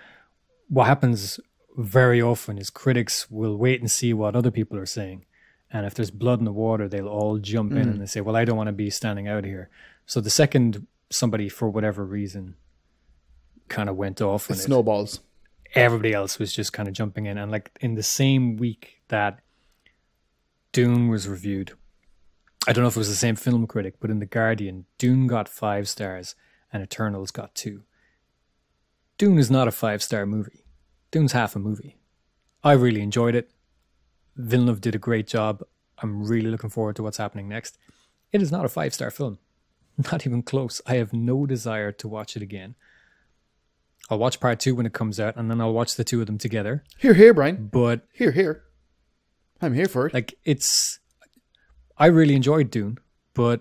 what happens very often is critics will wait and see what other people are saying, and if there's blood in the water, they'll all jump in and they say, well, I don't want to be standing out here. So the second somebody, for whatever reason, kind of went off on it, snowballs. Everybody else was just kind of jumping in. And like in the same week that Dune was reviewed, I don't know if it was the same film critic, but in The Guardian, Dune got 5 stars and Eternals got 2. Dune is not a 5-star movie. Dune's half a movie. I really enjoyed it. Villeneuve did a great job. I'm really looking forward to what's happening next. It is not a 5-star film. Not even close. I have no desire to watch it again. I'll watch part 2 when it comes out, and then I'll watch the two of them together. Here, Brian. But here. I'm here for it. Like, I really enjoyed Dune, but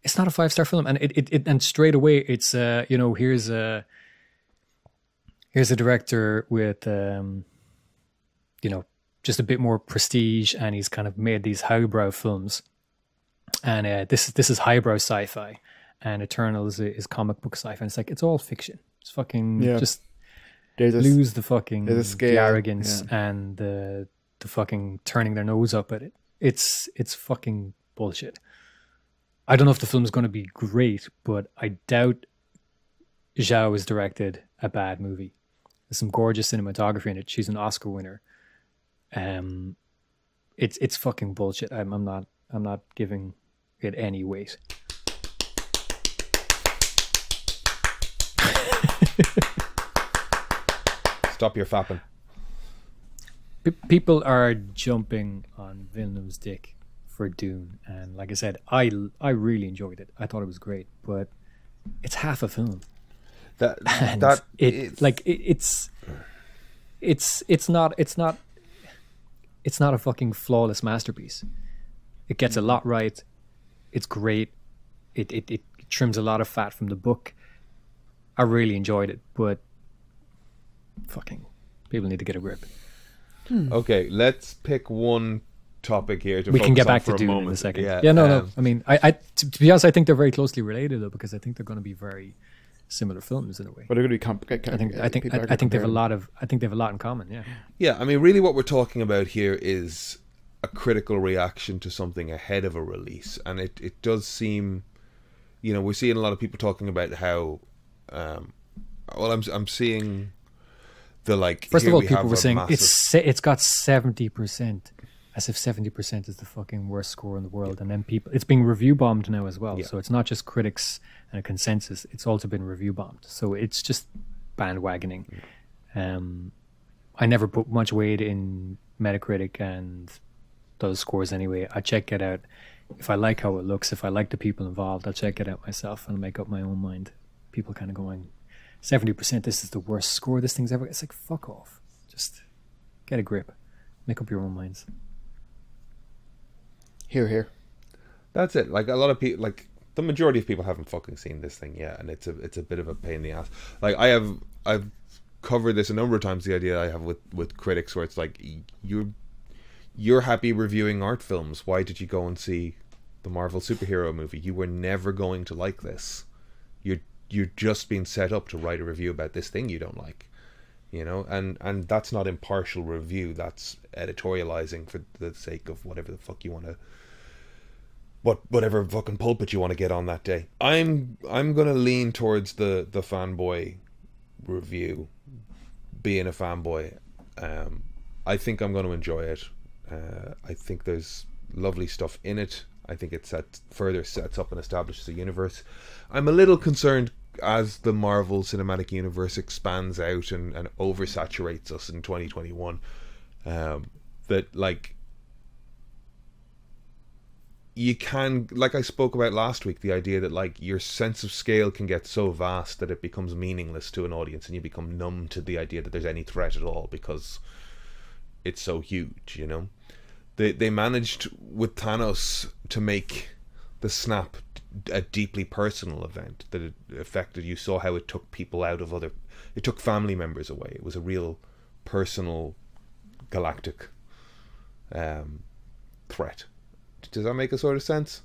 it's not a 5-star film. And and straight away it's here's a director with just a bit more prestige, and he's kind of made these highbrow films. And this is highbrow sci-fi, and Eternals is comic book sci-fi. And it's like, it's all fiction. It's fucking just lose the fucking the arrogance and the fucking turning their nose up at it. It's fucking bullshit. I don't know if the film's going to be great, but I doubt Zhao has directed a bad movie. There's some gorgeous cinematography in it. She's an Oscar winner. It's fucking bullshit. I'm not giving it any weight. Stop your fapping. People are jumping on Villeneuve's dick for Dune, and like I said, I really enjoyed it. I thought it was great, but it's half a film. It's not a fucking flawless masterpiece. It gets a lot right. It's great. It trims a lot of fat from the book. I really enjoyed it, but fucking people need to get a grip. Okay, let's pick one topic here to we can get focus on back for to a Dune moment. in a second. Yeah, No. I mean, I to be honest, I think they're very closely related though, because I think they're going to be very similar films in a way. But they're going to be complicated. I think they have a lot in common. Yeah. Yeah, I mean, really, what we're talking about here is a critical reaction to something ahead of a release, and it does seem, we're seeing a lot of people talking about how, I'm seeing the like. First of all, people were saying it's got 70%, as if 70% is the fucking worst score in the world, and then it's being review bombed now as well. Yeah. So it's not just critics and a consensus; it's also been review bombed. So it's just bandwagoning. I never put much weight in Metacritic and those scores anyway. I check it out. If I like how it looks, if I like the people involved, I'll check it out myself and make up my own mind. People kind of going, 70%, this is the worst score this thing's ever. It's like, fuck off. Just get a grip. Make up your own minds. Here. That's it. Like, a lot of people, like, the majority of people haven't fucking seen this thing yet, and it's a bit of a pain in the ass. Like, I've covered this a number of times, the idea I have with critics, where it's like, you're happy reviewing art films. Why did you go and see the Marvel superhero movie? You were never going to like this. You're just being set up to write a review about this thing you don't like, and that's not impartial review. That's editorializing for the sake of whatever the fuck you want to, whatever fucking pulpit you want to get on that day. I'm gonna lean towards the fanboy review, being a fanboy. I think I'm going to enjoy it. I think there's lovely stuff in it. I think it further sets up and establishes a universe. I'm a little concerned as the Marvel Cinematic Universe expands out and oversaturates us in 2021, that like you can, like I spoke about last week, the idea that like your sense of scale can get so vast that it becomes meaningless to an audience, and you become numb to the idea that there's any threat at all because it's so huge. They managed with Thanos to make the snap a deeply personal event, that it affected. You saw how it took people out of it took family members away. It was a real personal galactic threat. Does that make a sort of sense?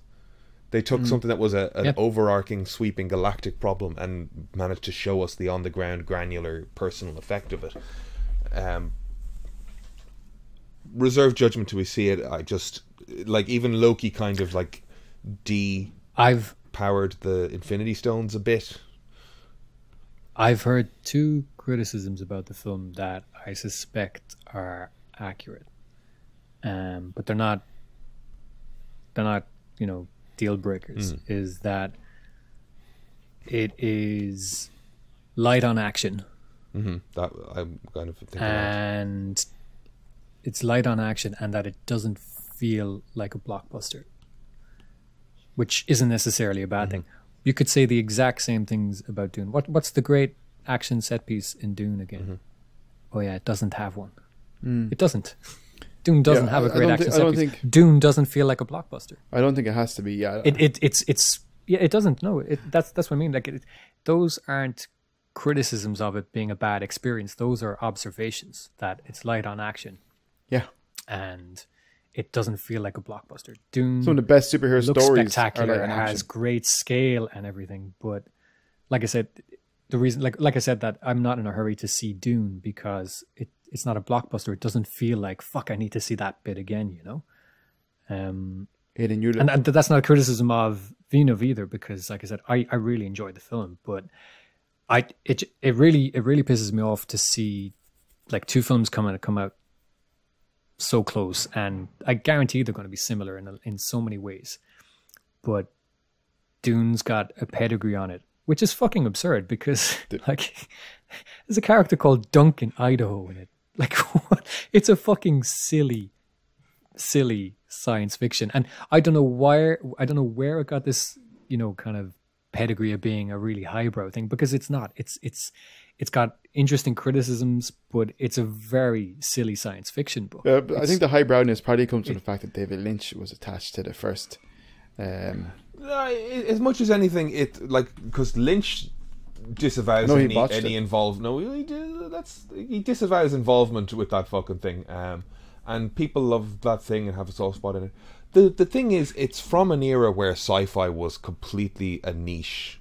They took something that was an overarching, sweeping galactic problem and managed to show us the on-the-ground, granular, personal effect of it. Reserve judgment till we see it. I just, like, even Loki kind of, like, powered the Infinity Stones a bit. I've heard 2 criticisms about the film that I suspect are accurate, but they're not, you know, deal breakers. Is that it is light on action, that I'm kind of thinking and it's light on action, and that it doesn't feel like a blockbuster, which isn't necessarily a bad thing. You could say the exact same things about Dune. What's the great action set piece in Dune again? Oh yeah, it doesn't have one. It doesn't. Dune doesn't have a great action set piece. Dune doesn't feel like a blockbuster. I don't think it has to be. Yeah, it doesn't. No, that's what I mean. Like, those aren't criticisms of it being a bad experience. Those are observations that it's light on action. Yeah, and it doesn't feel like a blockbuster. Dune, some of the best superhero looks stories spectacular. are It has great scale and everything, but like I said, the reason, like I said, that I'm not in a hurry to see Dune because it's not a blockbuster. It doesn't feel like, fuck, I need to see that bit again, you know. And that's not a criticism of Villeneuve either, because like I said, I really enjoyed the film, but it really pisses me off to see like 2 films come out so close, and I guarantee they're going to be similar in so many ways, but Dune's got a pedigree on it, which is fucking absurd, because like there's a character called Duncan Idaho in it. Like, what? It's a fucking silly science fiction, and I don't know where it got this, you know, kind of pedigree of being a really highbrow thing, because it's not. It's got interesting criticisms, but it's a very silly science fiction book. I think the highbrowness probably comes from the fact that David Lynch was attached to the first. As much as anything, because Lynch disavows any involved. No, he disavows involvement with that fucking thing. And people love that thing and have a soft spot in it. The thing is, it's from an era where sci-fi was completely a niche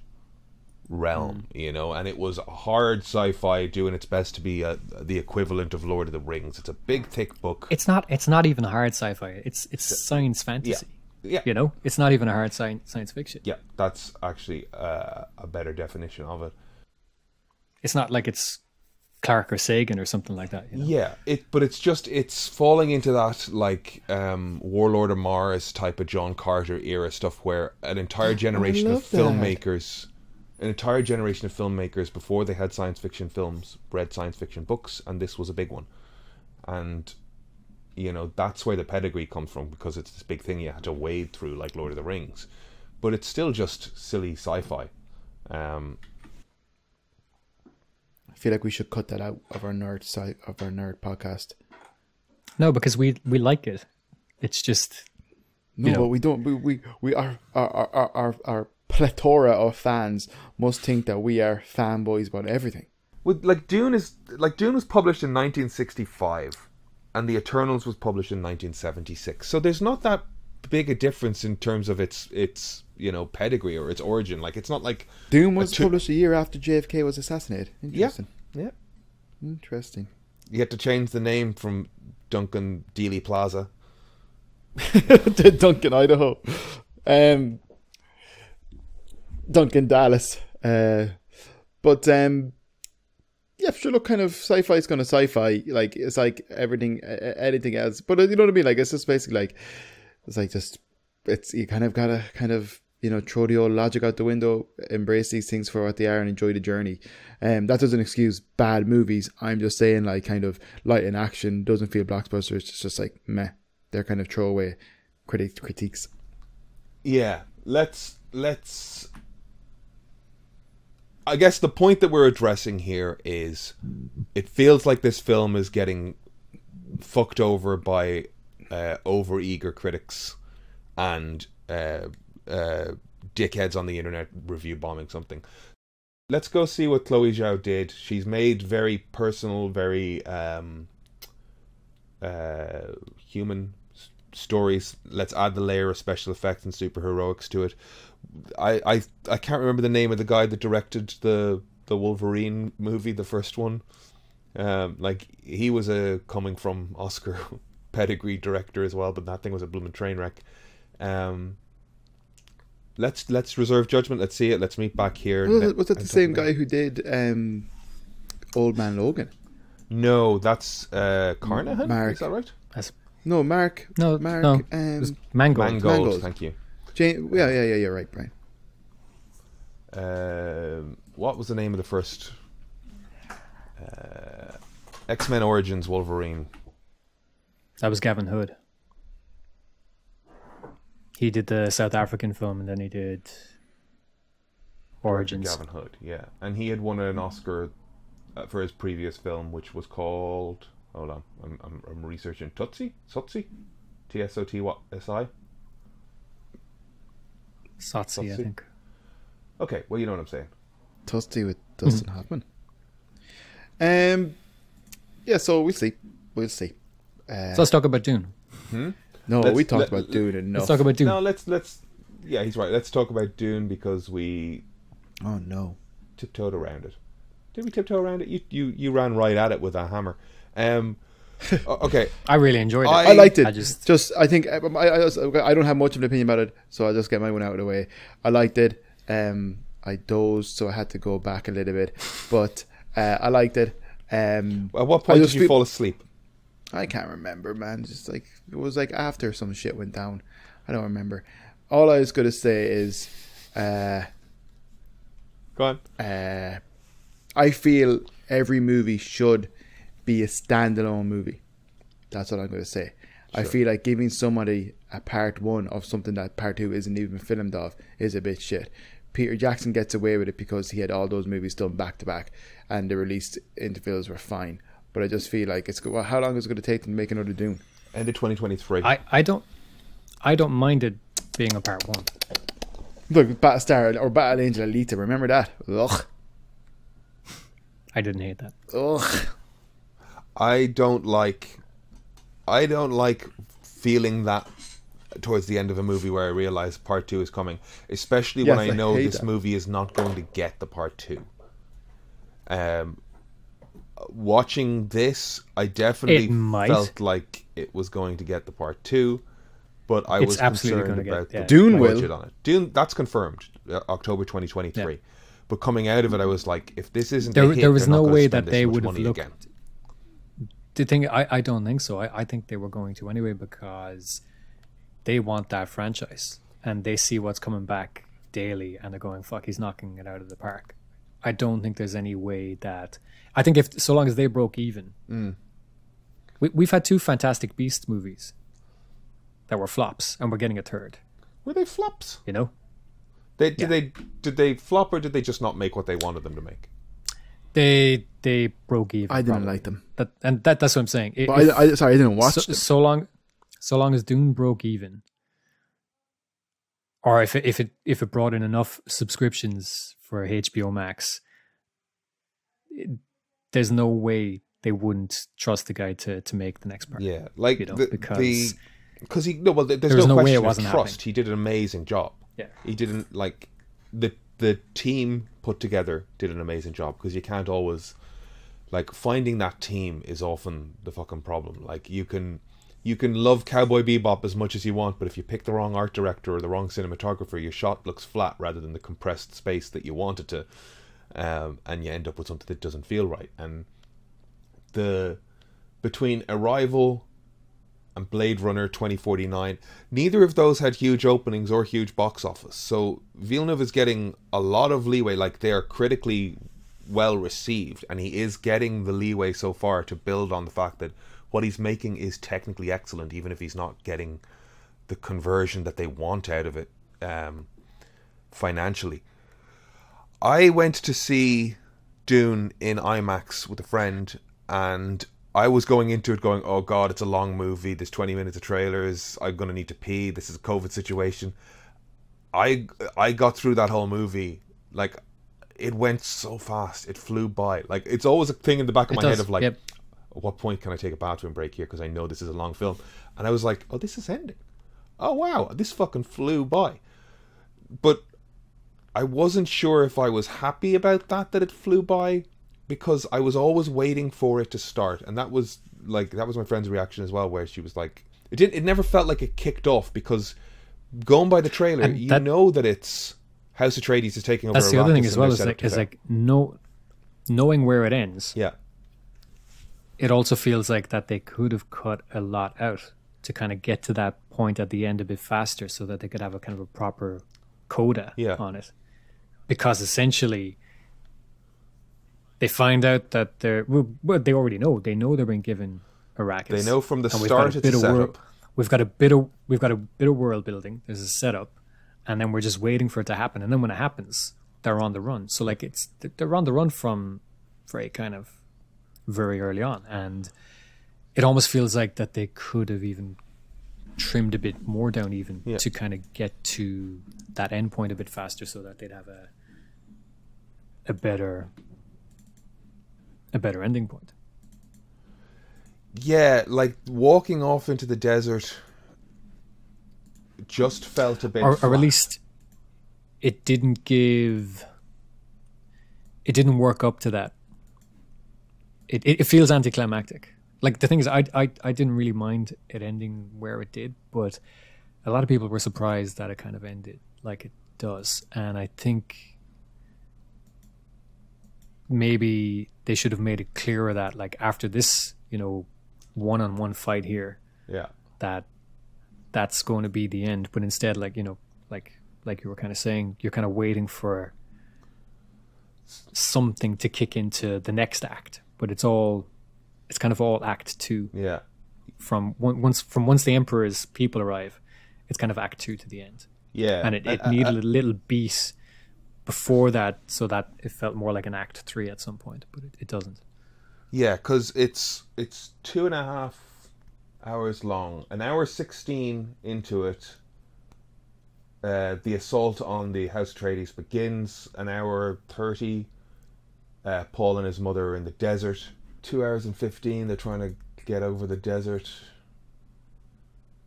realm, you know, and it was hard sci-fi doing its best to be the equivalent of Lord of the Rings. It's a big, thick book. It's not even hard sci-fi. It's science fantasy. Yeah. You know, it's not even a hard science fiction. Yeah, that's actually a better definition of it. It's not like it's Clark or Sagan or something like that, you know? Yeah, but it's falling into that like Warlord of Mars type of John Carter era stuff, where an entire generation of filmmakers before they had science fiction films read science fiction books, and this was a big one. And you know, that's where the pedigree comes from, because it's this big thing you had to wade through like Lord of the Rings, but it's still just silly sci-fi. I feel like we should cut that out of our nerd podcast. No, because we like it. It's just but we don't. We are our plethora of fans must think that we are fanboys about everything. With Dune was published in 1965, and The Eternals was published in 1976. So there's not that big a difference in terms of its you know, pedigree or its origin. Like, it's not like Dune was published a year after JFK was assassinated. Interesting. Yeah. Interesting. You had to change the name from Duncan Dealey Plaza to Duncan Idaho. Duncan Dallas. But yeah, sure. Look, kind of sci-fi is kind of sci-fi. Like, it's like anything else. But you know what I mean? Like, it's just basically like, it's like just, it's, you kind of gotta you know, throw the old logic out the window, embrace these things for what they are, and enjoy the journey. That doesn't excuse bad movies. I'm just saying, like, kind of light in action, doesn't feel blockbuster. It's just like meh. They're kind of throwaway critiques. Yeah, let's. I guess the point that we're addressing here is, it feels like this film is getting fucked over by over-eager critics and dickheads on the internet review bombing something. Let's go see what Chloe Zhao did. She's made very personal, very human stories. Let's add the layer of special effects and superheroics to it. I can't remember the name of the guy that directed the Wolverine movie, the first one. Like, he was a coming from Oscar pedigree director as well, but that thing was a blooming train wreck. Let's reserve judgment. Let's see it. Let's meet back here. Was that the same guy who did Old Man Logan? No, that's Carnahan. Mark. Is that right? No, Mark. No, Mark. no. Mangold. Mangold. Thank you. Yeah, you're right, Brian. What was the name of the first X-Men Origins Wolverine? That was Gavin Hood. He did the South African film, and then he did Origins. Gavin Hood, yeah, and he had won an Oscar for his previous film, which was called. Hold on, I'm researching. Tutsi, Tsotsi. Sotsi, I think. Okay, well, you know what I'm saying. Toasty with Dustin Hoffman. Yeah, so we'll see. So let's talk about Dune. No, we talked about Dune enough. Let's talk about Dune. No, let's. Yeah, he's right. Let's talk about Dune because we. Oh no! Tiptoed around it. Did we tiptoe around it? You ran right at it with a hammer. Okay. I really enjoyed it. I liked it. I think I don't have much of an opinion about it, so I'll just get my one out of the way. I liked it. I dozed, so I had to go back a little bit, but I liked it. At what point did you fall asleep? I can't remember, man. Just like it was like after some shit went down. I don't remember. All I was gonna say is, go on. I feel every movie should be a standalone movie. That's what I'm gonna say. Sure. I feel like giving somebody a part one of something that part two isn't even filmed of is a bit shit. Peter Jackson gets away with it because he had all those movies done back to back, and the released intervals were fine. But I just feel like it's good. Well, how long is it going to take them to make another Dune? End of 2023. I don't mind it being a part one. Look, Battlestar or Battle Angel Alita. Remember that? Ugh. I didn't hate that. Ugh. I don't like feeling that towards the end of a movie where I realise part two is coming, especially when I know this movie is not going to get the part two. Watching this, I definitely felt like it was going to get the part two, but I was concerned about the budget on it. Dune, that's confirmed, October 2023. Yeah. But coming out of it, I was like, if this isn't a hit, there was no way that they would have looked. Again. The thing, I don't think so. I think they were going to anyway because they want that franchise and they see what's coming back daily and they're going, fuck, he's knocking it out of the park. I don't think there's any way that... I think if so long as they broke even... We've had two Fantastic Beasts movies that were flops and we're getting a third. Were they flops? You know? Did they flop or did they just not make what they wanted them to make? They broke even. I didn't like them. That's what I'm saying. I didn't watch them. So long as Dune broke even, or if it brought in enough subscriptions for HBO Max, there's no way they wouldn't trust the guy to make the next part. Yeah, like because he there's no question way it of wasn't trust. happening. He did an amazing job. Yeah, he didn't like the team put together did an amazing job because you can't always like finding that team is often the fucking problem. Like you can love Cowboy Bebop as much as you want, but if you pick the wrong art director or the wrong cinematographer, your shot looks flat rather than the compressed space that you want it to, and you end up with something that doesn't feel right. And between Arrival and Blade Runner 2049, neither of those had huge openings or huge box office. So Villeneuve is getting a lot of leeway. Like they are critically well received, and he is getting the leeway so far to build on the fact that what he's making is technically excellent, even if he's not getting the conversion that they want out of it financially. I went to see Dune in IMAX with a friend, and I was going into it going, oh God, it's a long movie. There's 20 minutes of trailers. I'm going to need to pee. This is a COVID situation. I got through that whole movie. Like, it went so fast. It flew by. Like, it's always a thing in the back of my head of like, at what point can I take a bathroom break here, because I know this is a long film. And I was like, oh, this is ending. Oh wow, this fucking flew by. But I wasn't sure if I was happy about that it flew by, because I was always waiting for it to start. And that was my friend's reaction as well, where she was like, it never felt like it kicked off, because going by the trailer, know that it's House Atreides is taking over. That's the other thing as well, is like knowing where it ends. Yeah. It also feels like that they could have cut a lot out to kind of get to that point at the end a bit faster, so that they could have a kind of a proper coda on it. Because essentially they find out that they already know. They know they're being given Arrakis. They know from the start it's a setup. We've got a bit of world building. There's a setup, and then we're just waiting for it to happen. And then when it happens, they're on the run. So like they're on the run from very early on, and it almost feels like that they could have even trimmed a bit more down to kind of get to that end point a bit faster, so that they'd have a better ending point. Yeah, like walking off into the desert just felt a bit or at least it didn't work up to that. It feels anticlimactic. Like, the thing is, I didn't really mind it ending where it did, but a lot of people were surprised that it kind of ended like it does. And I think maybe they should have made it clearer that, like, after this, one-on-one fight here, that's going to be the end. But instead, like you were kind of saying, you're kind of waiting for something to kick into the next act. But it's kind of all Act 2. Yeah. From once the Emperor's people arrive, it's kind of Act 2 to the end. Yeah. And it needed a little beat before that, so that it felt more like an Act 3 at some point, but it doesn't. Yeah, because it's 2.5 hours long. An hour 16 into it, the assault on the House Atreides begins. An hour 30, Paul and his mother are in the desert. 2 hours and 15, they're trying to get over the desert.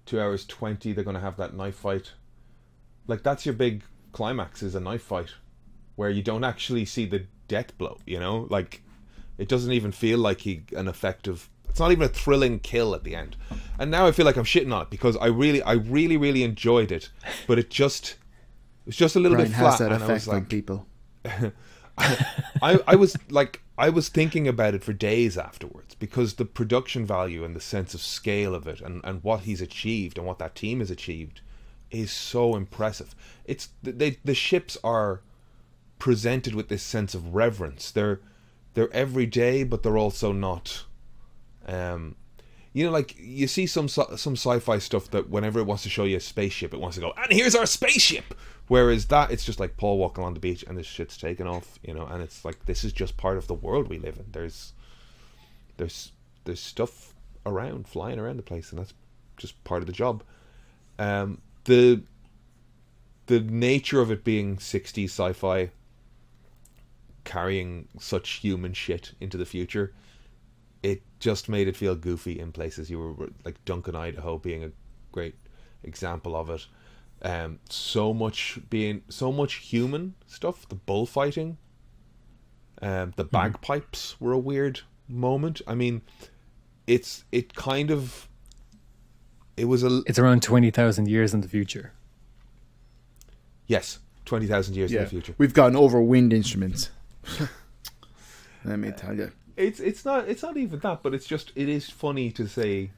2 hours 20, they're going to have that knife fight. Like, that's your big climax, is a knife fight, where you don't actually see the death blow, Like, it doesn't even feel like an effective... It's not even a thrilling kill at the end. And now I feel like I'm shitting on it, because I really, really enjoyed it, but it was just a little bit flat. Has that and effect I was like, on people. I was thinking about it for days afterwards, because the production value and the sense of scale of it, and what he's achieved and what that team has achieved, is so impressive. It's the ships are presented with this sense of reverence. They're everyday, but they're also not. Like, you see some sci-fi stuff that whenever it wants to show you a spaceship, it wants to go, and here's our spaceship. Whereas that, it's just like Paul walking on the beach and this shit's taken off, and it's like, this is just part of the world we live in. There's stuff around, flying around the place, and that's just part of the job. The nature of it being 60s sci-fi, carrying such human shit into the future, it just made it feel goofy in places. You were like Duncan, Idaho being a great example of it. So much human stuff. The bullfighting, the bagpipes were a weird moment. I mean, it's around 20,000 years in the future. Yes, 20,000 years in the future. We've gotten over wind instruments. Let me tell you. It's not even that, but it is funny to say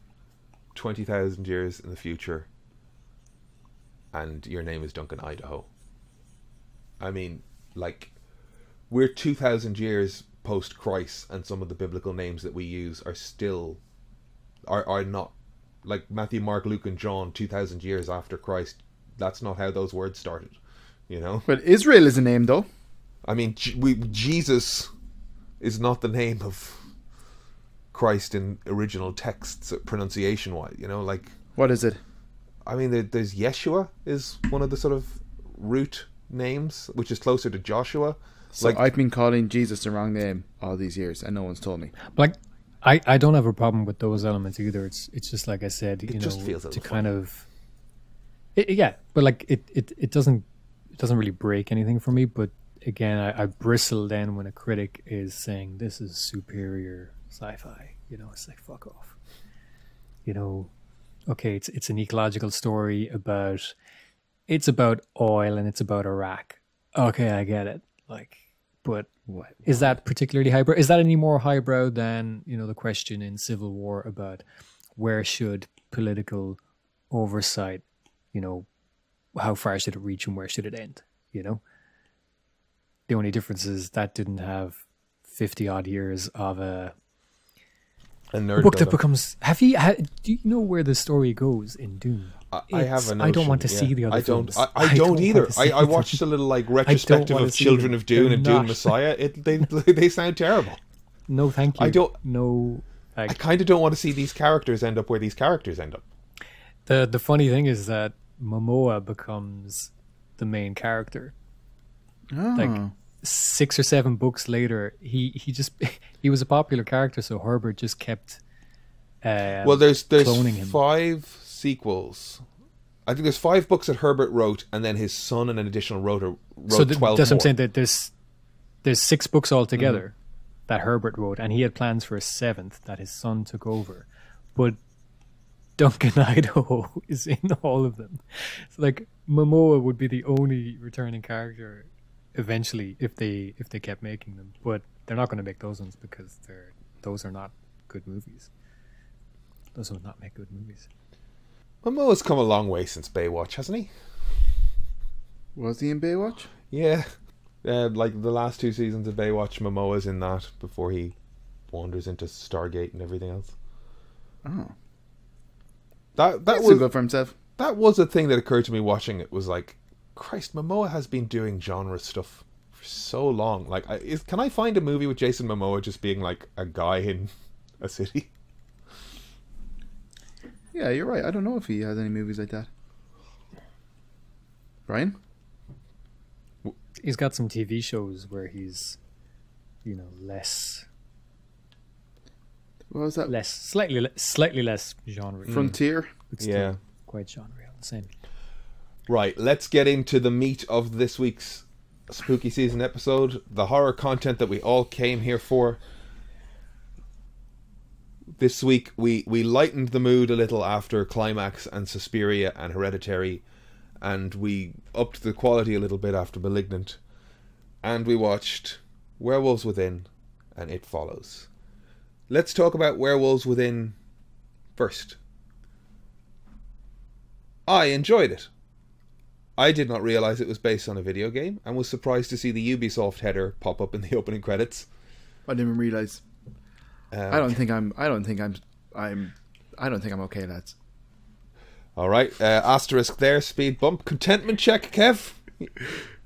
20,000 years in the future and your name is Duncan, Idaho. I mean, like, we're 2,000 years post Christ, and some of the biblical names that we use are still are not, like Matthew, Mark, Luke and John, 2,000 years after Christ. That's not how those words started, But Israel is a name, though. I mean, Jesus is not the name of Christ in original texts, pronunciation wise, like, what is it? I mean, there's Yeshua is one of the sort of root names, which is closer to Joshua. So, like, I've been calling Jesus the wrong name all these years, and no one's told me. Like, I don't have a problem with those elements either. It's just like I said, It just feels a to little kind funny. of yeah, but like it doesn't really break anything for me. But again, I bristle then when a critic is saying this is superior sci-fi. It's like, fuck off. Okay, it's an ecological story about oil and it's about Iraq. Okay, I get it. Like, but what is that particularly highbrow? Is that any more highbrow than the question in Civil War about where should political oversight, how far should it reach and where should it end? The only difference is that didn't have 50 odd years of a nerd book that buildup. becomes. Do you know where the story goes in Doom? I have a notion. I don't want to yeah. see the other I don't. films. I don't either. want to see I watched a little like retrospective wanna of see Children them. of Dune They're and Dune not. Messiah. They sound terrible. No, thank you. I don't- No. I kind of don't want to see these characters end up where these characters end up. The funny thing is that Momoa becomes the main character. Oh. Like 6 or 7 books later, he was a popular character, so Herbert just kept. Well, there's cloning him. 5 sequels. I think there's 5 books that Herbert wrote, and then his son and an additional wrote 12 that's what I'm more. saying. That there's 6 books altogether that Herbert wrote, and he had plans for a 7th that his son took over, but Duncan Idaho is in all of them. So like Momoa would be the only returning character eventually if they kept making them, but they're not going to make those ones because those are not good movies. Those would not make good movies. Momoa's come a long way since Baywatch, hasn't he? Was he in Baywatch? Yeah. Like the last 2 seasons of Baywatch, Momoa's in that before he wanders into Stargate and everything else. Oh. That That's was good for himself. that was a thing that occurred to me watching it. Was like, Christ, Momoa has been doing genre stuff for so long. Like, can I find a movie with Jason Momoa just being like a guy in a city? Yeah, you're right. I don't know if he has any movies like that. Brian? He's got some TV shows where he's, less, What was that? slightly less genre. Frontier? But still Yeah. quite genre. Same. Right, let's get into the meat of this week's spooky season episode. The horror content that we all came here for. This week we lightened the mood a little after Climax and Suspiria and Hereditary, and we upped the quality a little bit after Malignant, and we watched Werewolves Within and It Follows. Let's talk about Werewolves Within first. I enjoyed it. I did not realize it was based on a video game and was surprised to see the Ubisoft header pop up in the opening credits. I didn't even realize. I don't think I'm okay, lads. All right, asterisk there, speed bump, contentment check, Kev.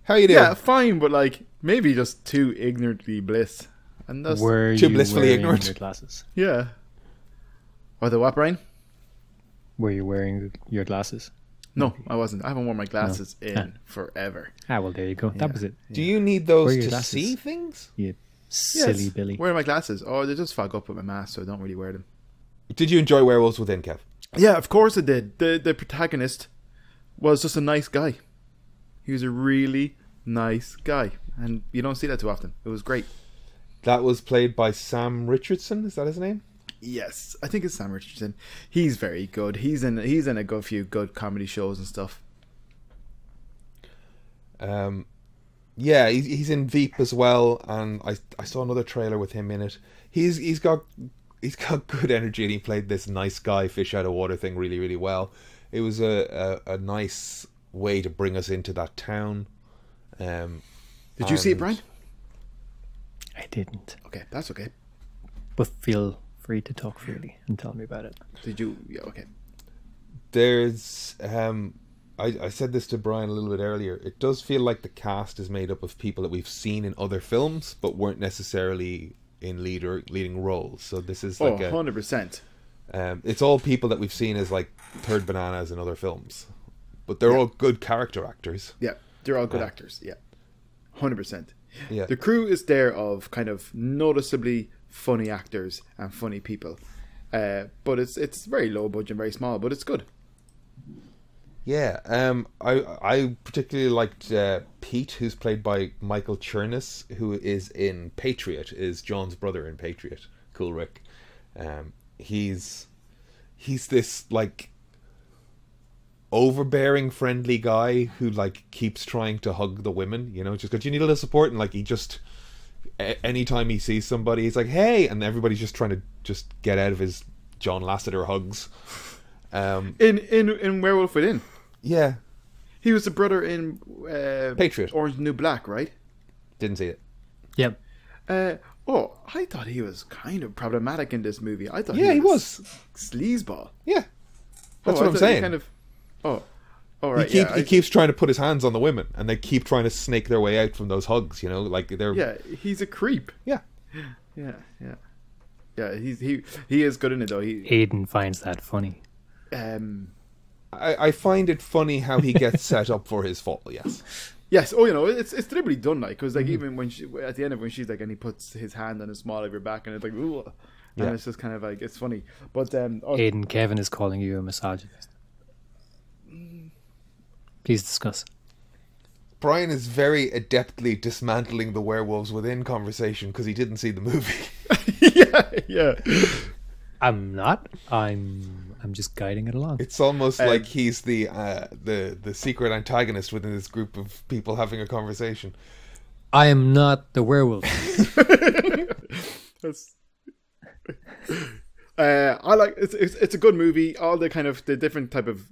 How you doing? Yeah, fine, but like maybe just too ignorantly bliss. And that's Were too you blissfully wearing ignorant. your glasses? yeah. Or the what, Brian? Were you wearing your glasses? No, I wasn't. I haven't worn my glasses in forever. Well, there you go. That was it. Do you need those Wear your to glasses. see things? You silly Yes. Billy. Wearing my glasses. Oh, they just fog up with my mask, so I don't really wear them. Did you enjoy Werewolves Within, Kev? Yeah, of course I did. The protagonist was just a nice guy. He was a really nice guy. And you don't see that too often. It was great. That was played by Sam Richardson, is that his name? Yes, I think it's Sam Richardson. He's very good. He's in a good few good comedy shows and stuff. Yeah, he's in Veep as well, and I saw another trailer with him in it. He's got good energy, and he played this nice guy, fish out of water thing really, really well. It was a nice way to bring us into that town. Did you see it, Brian? I didn't. Okay, that's okay. But feel free to talk freely and tell me about it. Did you? Yeah, okay. There's I said this to Brian a little bit earlier. It does feel like the cast is made up of people that we've seen in other films, but weren't necessarily in leading roles. So this is like 100%. it's all people that we've seen as like third bananas in other films, but they're all good character actors. Yeah, they're all good actors. Yeah, 100%. Yeah. The crew is there of kind of noticeably funny actors and funny people. But it's very low budget, very small, but it's good. Yeah, I particularly liked Pete, who's played by Michael Chernus, who is in Patriot, is John's brother in Patriot. Cool Rick. He's this like overbearing, friendly guy who like keeps trying to hug the women, you know, just because you need a little support, and like he just anytime he sees somebody, he's like, "Hey," and everybody's just trying to just get out of his John Lasseter hugs. In Werewolf Within, Yeah, he was the brother in Patriot. Orange is the New Black, right? Didn't see it. Yep. I thought he was kind of problematic in this movie. I thought Yeah, he was. sleazeball. Yeah, that's I what I'm thought he saying. Kind of. All right. He keeps trying to put his hands on the women, and they keep trying to snake their way out from those hugs. You know, like they're Yeah, he's a creep. yeah. Yeah. He is good in it though. Aiden finds that funny. I find it funny how he gets set up for his fall. Yes. Yes. Oh, it's deliberately done, like, because like even when at the end of when she's like, and he puts his hand on the small of your back, and it's like, ooh, and Yeah. it's just kind of like it's funny. But Aiden, Kevin is calling you a misogynist. Please discuss. Brian is very adeptly dismantling the Werewolves Within conversation because he didn't see the movie. yeah. I'm not. I'm just guiding it along. It's almost like he's the secret antagonist within this group of people having a conversation. I am not the werewolf. That's. I like it's a good movie. All the kind of the different type of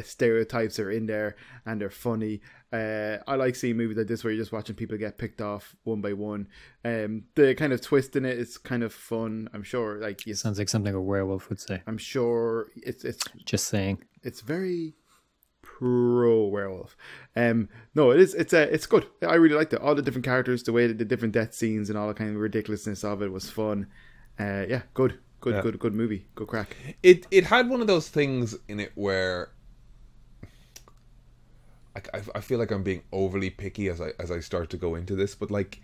stereotypes are in there, and they're funny. I like seeing movies like this where you're just watching people get picked off one by one. The kind of twist in it is kind of fun. I'm sure, like Sounds like something a werewolf would say. I'm sure it's Just saying. it's very pro werewolf. No, it is. It's good. I really liked it. All the different characters, the way that the different death scenes, and all the kind of ridiculousness of it was fun. Yeah, good. Good movie. Good crack. It had one of those things in it where I feel like I'm being overly picky as I start to go into this, but like,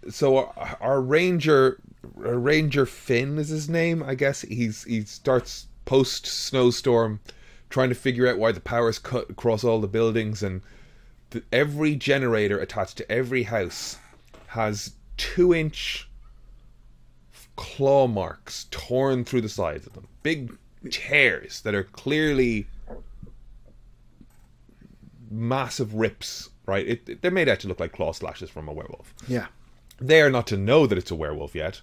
so our ranger Finn is his name, I guess. He starts post snowstorm trying to figure out why the power's cut across all the buildings, and every generator attached to every house has 2-inch claw marks torn through the sides of them. Big tears that are clearly massive rips, right? They're made out to look like claw slashes from a werewolf. Yeah. They are not to know that it's a werewolf yet.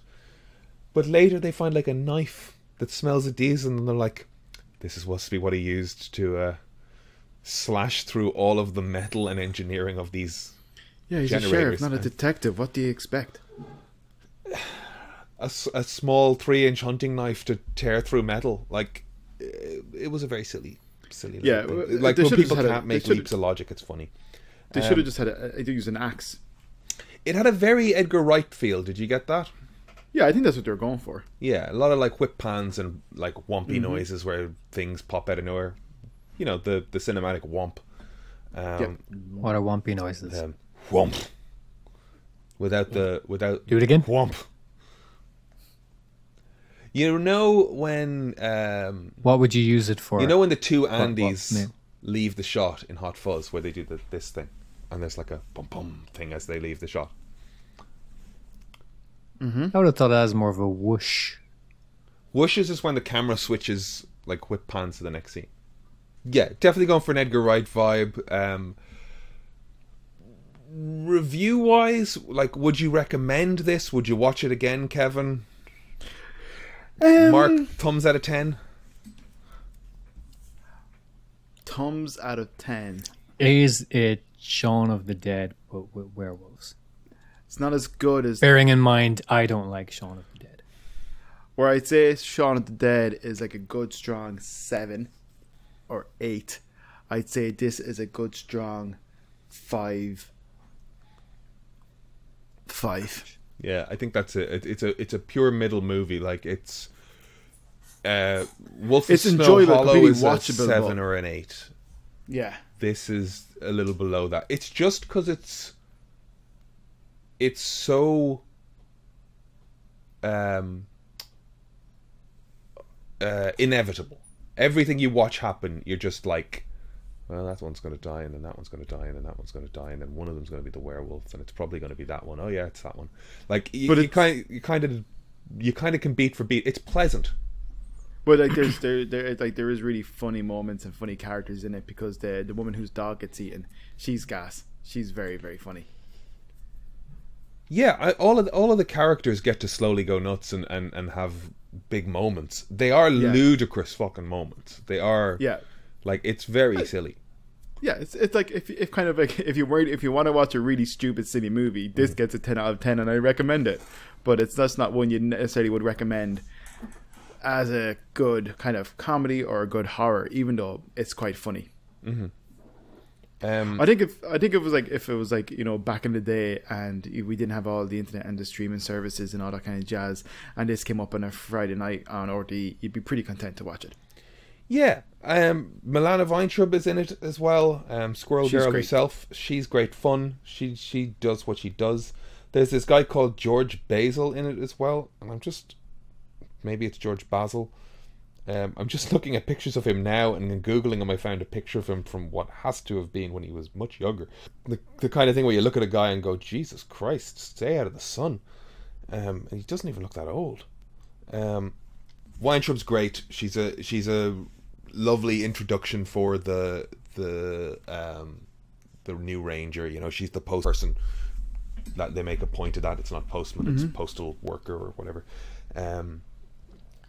But later they find like a knife that smells of diesel, and they're like, this is supposed to be what he used to slash through all of the metal and engineering of these Yeah, he's generators. a sheriff, not a detective. What do you expect? A small 3-inch hunting knife to tear through metal. Like, it was a very silly Yeah, little thing. Like, they when should've people just had can't make leaps of logic, it's funny. They should have just had they use an axe. It had a very Edgar Wright feel. Did you get that? Yeah, I think that's what they're going for. Yeah, a lot of like whip pans and like whompy noises where things pop out of nowhere. You know, the cinematic whomp. What are wumpy noises? Whomp. Without Do it again. whomp. You know when What would you use it for? you know when the two Andys yeah. leave the shot in Hot Fuzz, where they do this thing, and there's like a bum bum thing as they leave the shot. I would have thought that was more of a whoosh. Whooshes is when the camera switches, like whip pans to the next scene. Yeah, definitely going for an Edgar Wright vibe. Review wise, like, would you recommend this? Would you watch it again, Kevin? Mark, thumbs out of 10. Thumbs out of 10. Is it Shaun of the Dead but with werewolves? It's not as good as Bearing in mind, I don't like Shaun of the Dead. where I'd say Shaun of the Dead is like a good strong 7 or 8. I'd say this is a good strong 5. Yeah, I think that's it. It's a pure middle movie. Like, it's Wolf of It's Snow enjoyable, Hollow completely is a watchable, 7 but- or an 8. Yeah. This is a little below that. It's just because it's so inevitable. Everything you watch happen, you're just like, well, that one's going to die, and then that one's going to die, and then that one's going to die, and then one of them's going to be the werewolf, and it's probably going to be that one. Oh yeah, it's that one. Like you kind of can beat for beat. It's pleasant. But like there is really funny moments and funny characters in it, because the woman whose dog gets eaten, she's gas. She's very, very funny. Yeah, all of the characters get to slowly go nuts and have big moments. They are ludicrous fucking moments. They are like, it's very silly. Yeah, it's like if kind of like if you want to watch a really stupid silly movie, this gets a 10 out of 10, and I recommend it. But that's not one you necessarily would recommend as a good kind of comedy or a good horror, even though it's quite funny. Mm-hmm. I think if it was like you know, back in the day, and we didn't have all the internet and the streaming services and all that kind of jazz, and this came up on a Friday night on RTE, you'd be pretty content to watch it. Yeah, Milana Weintraub is in it as well. Squirrel Girl herself, she's great fun. She does what she does. There's this guy called George Basil in it as well, and maybe it's George Basil. I'm just looking at pictures of him now, and in Googling him I found a picture of him from what has to have been when he was much younger. The kind of thing where you look at a guy and go, Jesus Christ, stay out of the sun. And he doesn't even look that old. Weintraub's great. She's a lovely introduction for the new Ranger. You know, she's the post person that they make a point of that. It's not postman, it's postal worker or whatever.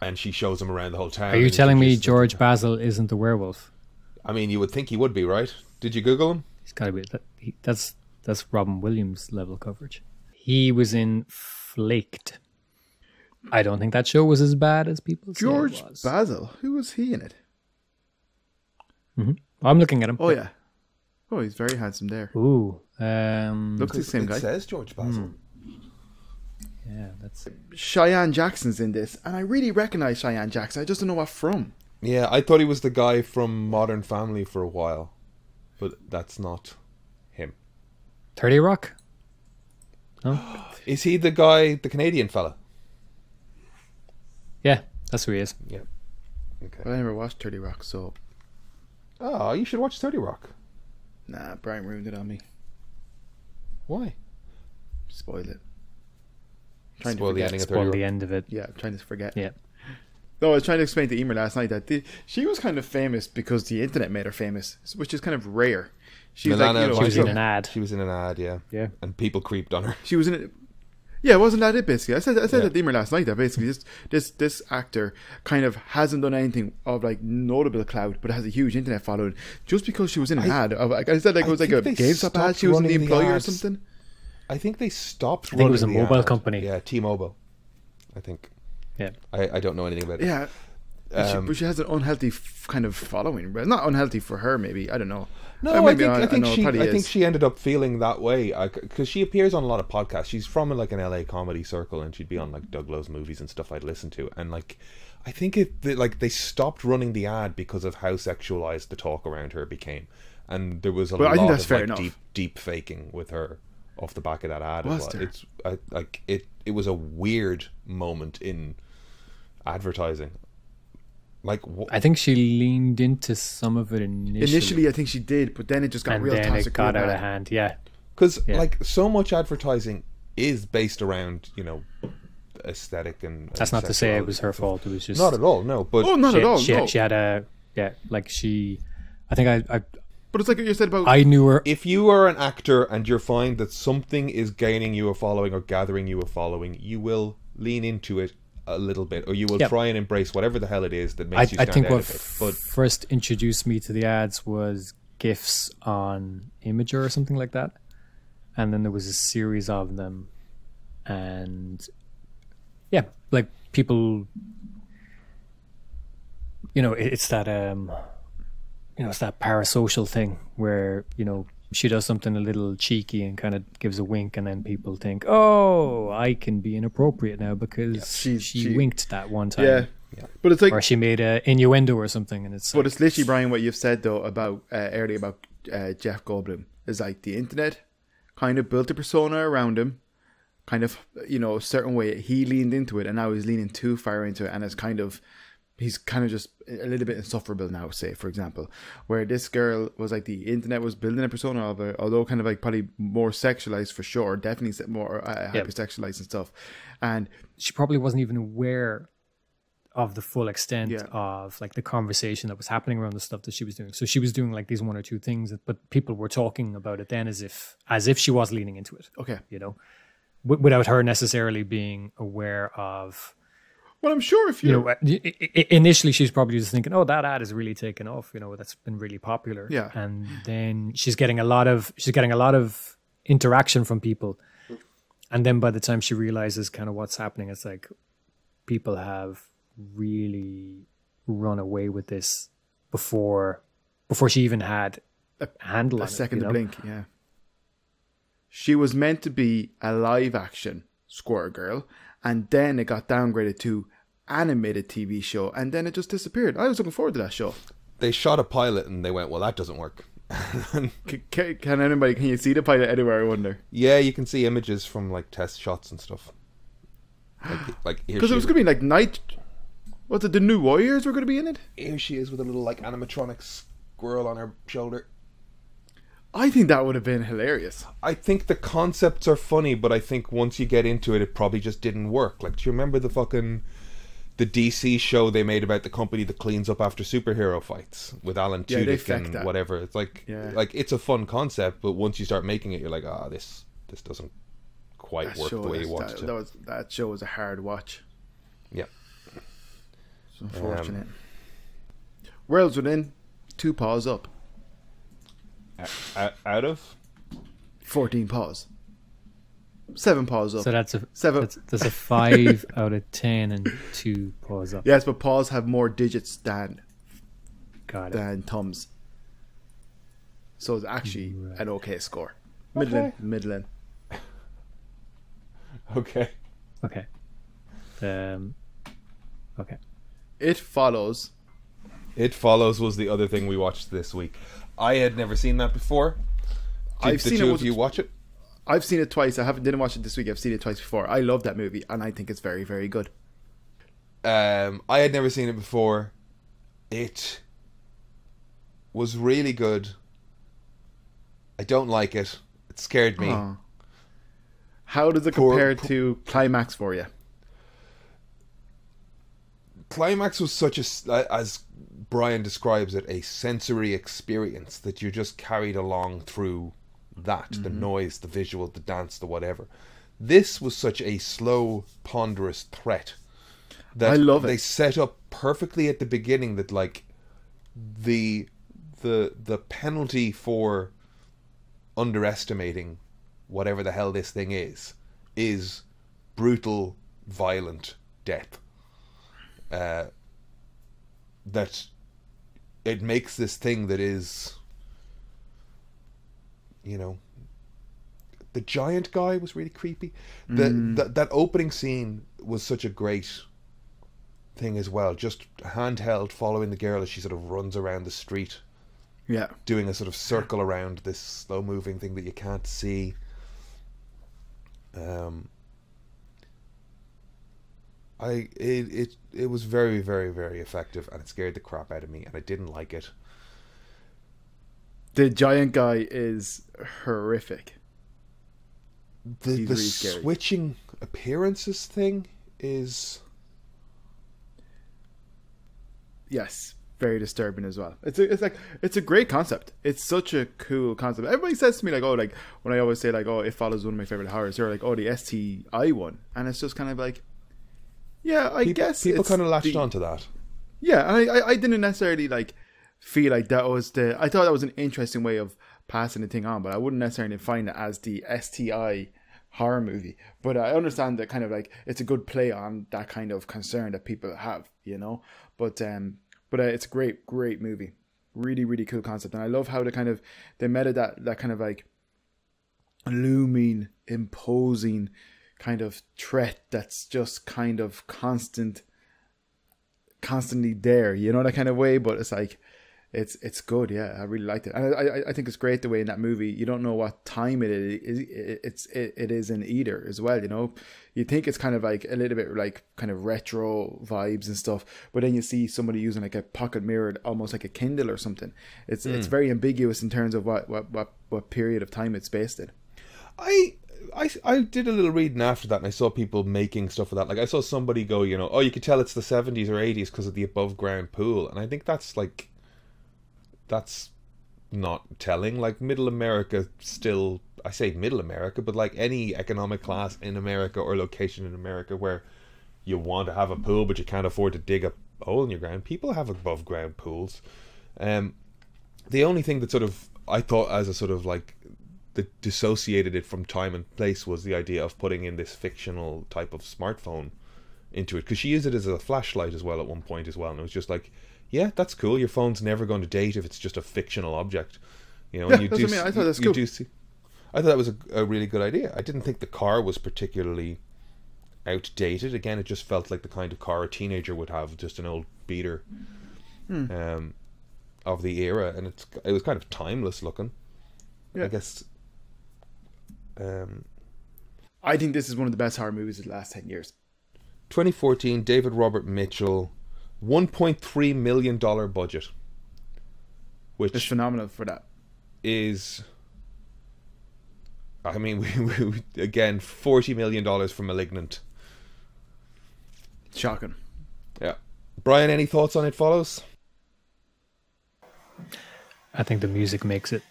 And she shows him around the whole town. Are you telling me George Basil isn't the werewolf? I mean, you would think he would be, right? Did you Google him? He's got to be. That's Robin Williams level coverage. He was in Flaked. I don't think that show was as bad as people say George it was. Basil, who was he in it? Mm-hmm. I'm looking at him. Oh yeah. Oh, he's very handsome there. Ooh. Looks like the same guy. It says George Basil. Yeah, that's... Cheyenne Jackson's in this, and I really recognise Cheyenne Jackson. I just don't know what from. Yeah, I thought he was the guy from Modern Family for a while, but that's not him. 30 Rock? No? Is he the guy, the Canadian fella? Yeah, that's who he is. Yeah. Okay. But I never watched 30 Rock, so... Oh, you should watch 30 Rock. Nah, Brian ruined it on me. Why? Spoiled it. Spoil the ending of 30 Spoil Rock. the end of it. Yeah, I'm trying to forget. Yeah. No, I was trying to explain to Emer last night that she was kind of famous because the internet made her famous, which is kind of rare. She was Milana, She was in an ad. She was in an ad, yeah. Yeah. And people creeped on her. She was in it. Yeah, wasn't that it? Basically, I said that to Emer last night. That basically this actor kind of hasn't done anything of like notable clout, but has a huge internet following just because she was in an ad. I said like it was like a GameStop ad. She was in the employer or something. I think they stopped. I think it was a running the mobile ad. company. Yeah, T-Mobile. I think. Yeah. I don't know anything about it. Yeah. But she has an unhealthy kind of following. Not unhealthy for her, maybe. I don't know. No, I think she ended up feeling that way because she appears on a lot of podcasts. She's from like an LA comedy circle, and she'd be on like Doug Lowe's movies and stuff I'd listen to. And like, I think they stopped running the ad because of how sexualized the talk around her became, and there was a lot of like deep faking with her off the back of that ad as well. It was a weird moment in advertising. Like, I think she leaned into some of it initially. I think she did, but then it just got and real then toxic. it got out of hand. Yeah, because like so much advertising is based around aesthetic and that's not to say it was her fault. It was just not at all. No, but She had a like she. I think I. But it's like you said about. I knew her. If you are an actor and you find that something is gaining you a following or gathering you a following, you will lean into it a little bit, or you will try and embrace whatever the hell it is that makes you stand think out what of it. But first introduced me to the ads was GIFs on Imager or something like that, and then there was a series of them, and like people, it's that it's that parasocial thing where she does something a little cheeky and kind of gives a wink, and then people think, oh, I can be inappropriate now because she winked that one time. Yeah. But it's like, or she made a innuendo or something, and it's. But it's literally, Brian, what you've said though about earlier about Jeff Goldblum is like the internet kind of built a persona around him, kind of, you know, a certain way. He leaned into it, and now he's leaning too far into it, and it's kind of, he's kind of just a little bit insufferable now, say, for example, where this girl was like, the internet was building a persona of her, although kind of like probably more sexualized for sure, definitely more hypersexualized and stuff. And she probably wasn't even aware of the full extent Yeah. of like the conversation that was happening around the stuff that she was doing. So she was doing like these one or two things, but people were talking about it then as if she was leaning into it, okay, you know, without her necessarily being aware of, well, I'm sure if you know, initially she's probably just thinking, oh, that ad is really taken off, you know, that's been really popular. Yeah. And then she's getting a lot of interaction from people. And then by the time she realizes kind of what's happening, it's like people have really run away with this before she even had a handle on a second it, to blink. Yeah, she was meant to be a live action Squirrel Girl, and then it got downgraded to animated TV show, and then it just disappeared. I was looking forward to that show. They shot a pilot and they went, well, that doesn't work. Can you see the pilot anywhere, I wonder? Yeah, you can see images from like test shots and stuff. Like Because it was going to be like night. What's it? The New Warriors were going to be in it. here she is with a little like animatronic squirrel on her shoulder. I think that would have been hilarious. I think the concepts are funny, but I think once you get into it, it probably just didn't work. Like, do you remember the DC show they made about the company that cleans up after superhero fights with Alan Yeah, they Tudyk fecked and that. whatever? It's like, Yeah. like it's a fun concept, but once you start making it, you're like, this doesn't quite That work the show way is- you want it to. that show was a hard watch. Yeah. It's unfortunate. Worlds Within, 2 paws up, Out of 14 paws, 7 paws up. So that's a 7. that's a 5 out of 10 and 2 paws up. Yes, but paws have more digits than Got it. thumbs. So it's actually Right. an okay score. Middling. okay. Okay. Okay. It Follows. It Follows was the other thing we watched this week. I had never seen that before. Did I've the seen two it. of you watch it? I've seen it twice. Didn't watch it this week. I've seen it twice before. I love that movie, and I think it's very, very good. I had never seen it before. It was really good. I don't like it. It scared me. Oh. How does it Poor- compare to Climax for you? Climax was such as Brian describes it, a sensory experience that you're just carried along through that, the noise, the visual, the dance, the whatever. This was such a slow, ponderous threat that I love it. they set up perfectly at the beginning that like the penalty for underestimating whatever the hell this thing is brutal, violent death. That it makes this thing that is, you know, the giant guy was really creepy. That opening scene was such a great thing as well. Just handheld following the girl as she sort of runs around the street, Yeah. doing a sort of circle around this slow moving thing that you can't see. It was very, very, very effective, and it scared the crap out of me, and I didn't like it. The giant guy is horrific. The He's really scary. switching appearances thing is Yes, very disturbing as well. It's a great concept. It's such a cool concept. Everybody says to me like, oh, like when I always say like, oh, It Follows one of my favorite horrors. They're like, oh, the STI one, and it's just kind of like, yeah, I guess people it's kind of latched the- onto that. Yeah, and I didn't necessarily like feel like that was the. I thought that was an interesting way of passing the thing on, but I wouldn't necessarily find it as the STI horror movie. But I understand that kind of like it's a good play on that kind of concern that people have, you know. But it's a great movie. Really, really cool concept, and I love how they made it that kind of like looming, imposing kind of threat that's just kind of constantly there, you know, that kind of way. But it's like It's good. Yeah, I really liked it, and I think it's great the way in that movie you don't know what time it is in either as well. You know, you think it's kind of like a little bit like kind of retro vibes and stuff, but then you see somebody using like a pocket mirror, almost like a Kindle or something. It's very ambiguous in terms of what period of time it's based in. I did a little reading after that, and I saw people making stuff of that. Like I saw somebody go, you know, oh, you could tell it's the 70s or 80s because of the above ground pool, and I think that's not telling. Like middle America still, I say middle America, but like any economic class in America or location in America where you want to have a pool but you can't afford to dig a hole in your ground, people have above ground pools. The only thing that sort of I thought as a sort of like that dissociated it from time and place was the idea of putting in this fictional type of smartphone into it, because she used it as a flashlight as well at one point as well, and it was just like, yeah, that's cool. Your phone's never going to date if it's just a fictional object, you know. Yeah, And you that's what I mean. I thought that's cool. I thought that was a really good idea. I didn't think the car was particularly outdated. Again, it just felt like the kind of car a teenager would have, just an old beater of the era, and it was kind of timeless looking. Yeah. I guess. I think this is one of the best horror movies of the last 10 years. 2014, David Robert Mitchell, $1.3 million budget, which is phenomenal for that. Is, I mean, we again, $40 million for Malignant. Shocking. Yeah. Brian, any thoughts on It Follows? I think the music makes it.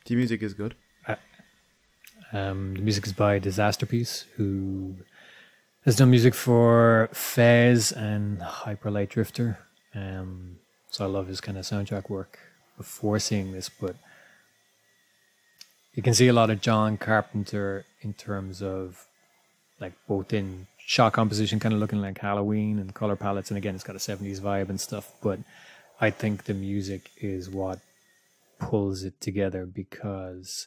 The music is good. The music is by Disasterpiece, who has done music for Fez and Hyper Light Drifter. So I love his kind of soundtrack work before seeing this, but you can see a lot of John Carpenter in terms of like both in shot composition, kind of looking like Halloween, and color palettes, and again it's got a 70s vibe and stuff, but I think the music is what pulls it together, because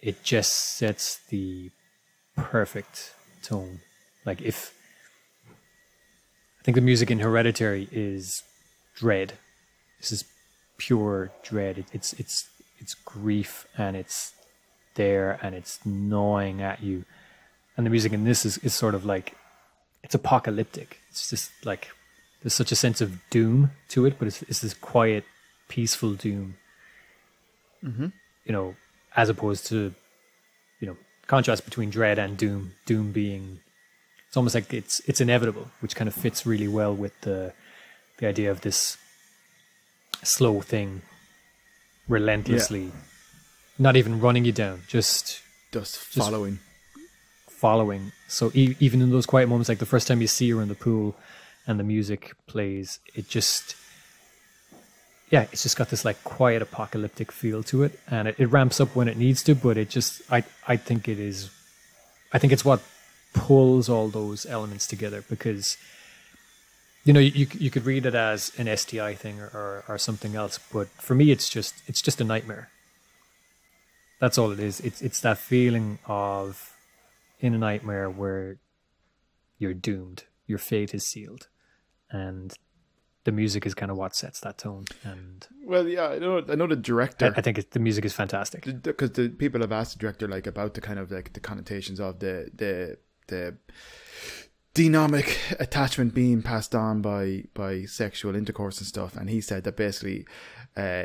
it just sets the perfect tone. Like I think the music in Hereditary is dread. This is pure dread. It's grief, and it's there, and it's gnawing at you. And the music in this is sort of like, it's apocalyptic. It's just like, there's such a sense of doom to it, but it's this quiet, peaceful doom. Mm-hmm. You know, as opposed to, you know, contrast between dread and doom. Doom being, it's almost like it's inevitable, which kind of fits really well with the idea of this slow thing, relentlessly, not even running you down, just following. So even in those quiet moments, like the first time you see her in the pool and the music plays, it's just got this like quiet apocalyptic feel to it, and it ramps up when it needs to, but it just, I think it's what pulls all those elements together, because, you know, you could read it as an STI thing or something else, but for me it's just a nightmare. That's all it is. It's that feeling of, in a nightmare where you're doomed, your fate is sealed, and the music is kind of what sets that tone. And well, yeah, I know the director. I think the music is fantastic, because the people have asked the director like about the kind of like the connotations of the dynamic attachment being passed on by sexual intercourse and stuff, and he said that basically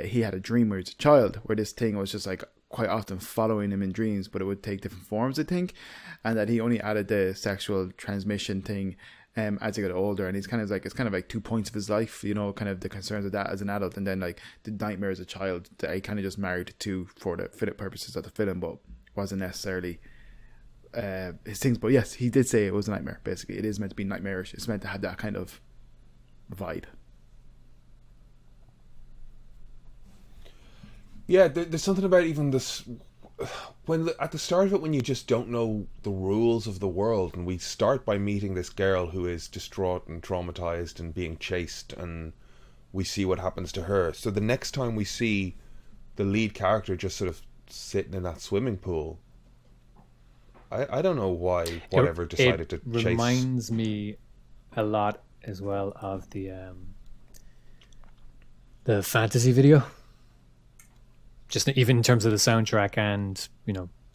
he had a dream where he was a child, where this thing was just like quite often following him in dreams, but it would take different forms, I think, and that he only added the sexual transmission thing as he got older, and it's kind of like 2 points of his life, you know, kind of the concerns of that as an adult, and then like the nightmare as a child that he kind of just married to for the purposes of the film, but wasn't necessarily his things. But yes, he did say it was a nightmare. Basically, it is meant to be nightmarish. It's meant to have that kind of vibe. Yeah, there's something about even this, when at the start of it, when you just don't know the rules of the world, and we start by meeting this girl who is distraught and traumatized and being chased, and we see what happens to her. So the next time we see the lead character just sort of sitting in that swimming pool, I don't know why whatever decided to chase. It reminds me a lot as well of the The fantasy video, just even in terms of the soundtrack and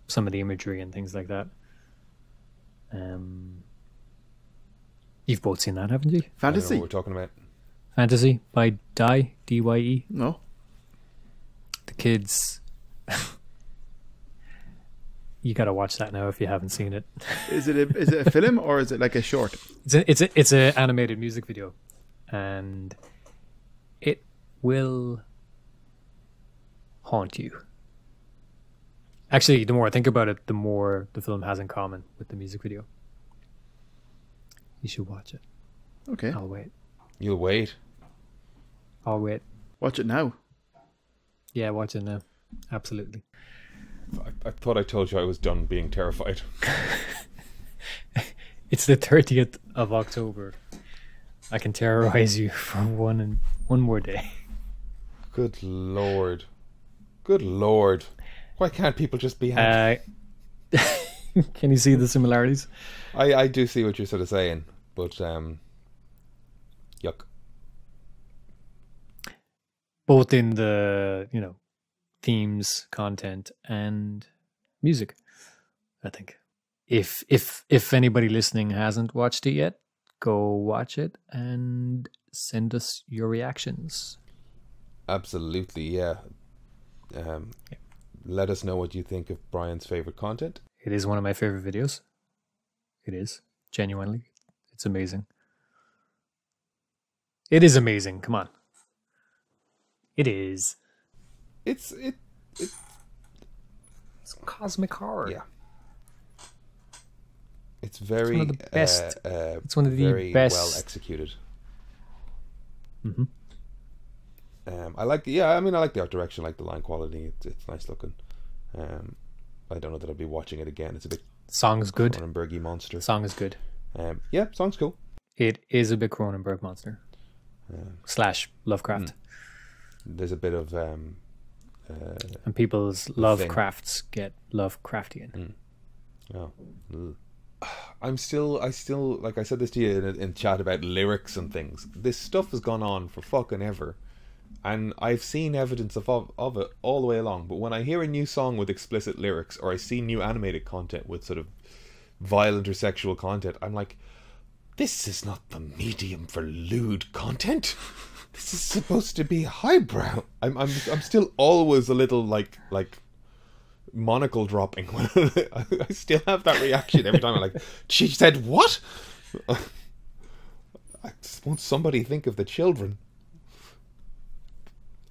some of the imagery and things like that. You've both seen that, haven't you? I don't know Fantasy? what we're talking about. Fantasy by Dye, Dye. No. The kids. You got to watch that now if you haven't seen it. Is it a film or is it like a short? It's a animated music video, and it will haunt you. Actually, the more I think about it, the more the film has in common with the music video. You should watch it. Okay. I'll wait. You'll wait. I'll wait. Watch it now. Yeah, watch it now. Absolutely. I thought I told you I was done being terrified. It's the 30th of October. I can terrorize you for one more day. Good Lord. Good Lord. Why can't people just be happy? Can you see the similarities? I do see what you're sort of saying, but yuck. Both in the, themes, content, and music, I think. If anybody listening hasn't watched it yet, go watch it and send us your reactions. Absolutely, yeah. Let us know what you think of Brian's favorite content. It is one of my favorite videos. It is. Genuinely. It's amazing. It is amazing. Come on. It is. It's cosmic horror. Yeah. It's very one of the best. It's one of the very best. well executed. Mm-hmm. I like the art direction, I like the line quality. It's nice looking. I don't know that I'll be watching it again. It's a bit Song's good. Cronenberg-y monster. Song is good. Yeah, song's cool. It is a bit Cronenberg monster. / Lovecraft. There's a bit of And people's thing. Lovecrafts get Lovecraftian. Oh. Ugh. I still like I said this to you in chat about lyrics and things. This stuff has gone on for fucking ever, and I've seen evidence of it all the way along. But when I hear a new song with explicit lyrics, or I see new animated content with sort of violent or sexual content, I'm like, this is not the medium for lewd content. This is supposed to be highbrow. I'm still always a little like monocle dropping. I still have that reaction every time. I'm like, she said what? I just want somebody to think of the children.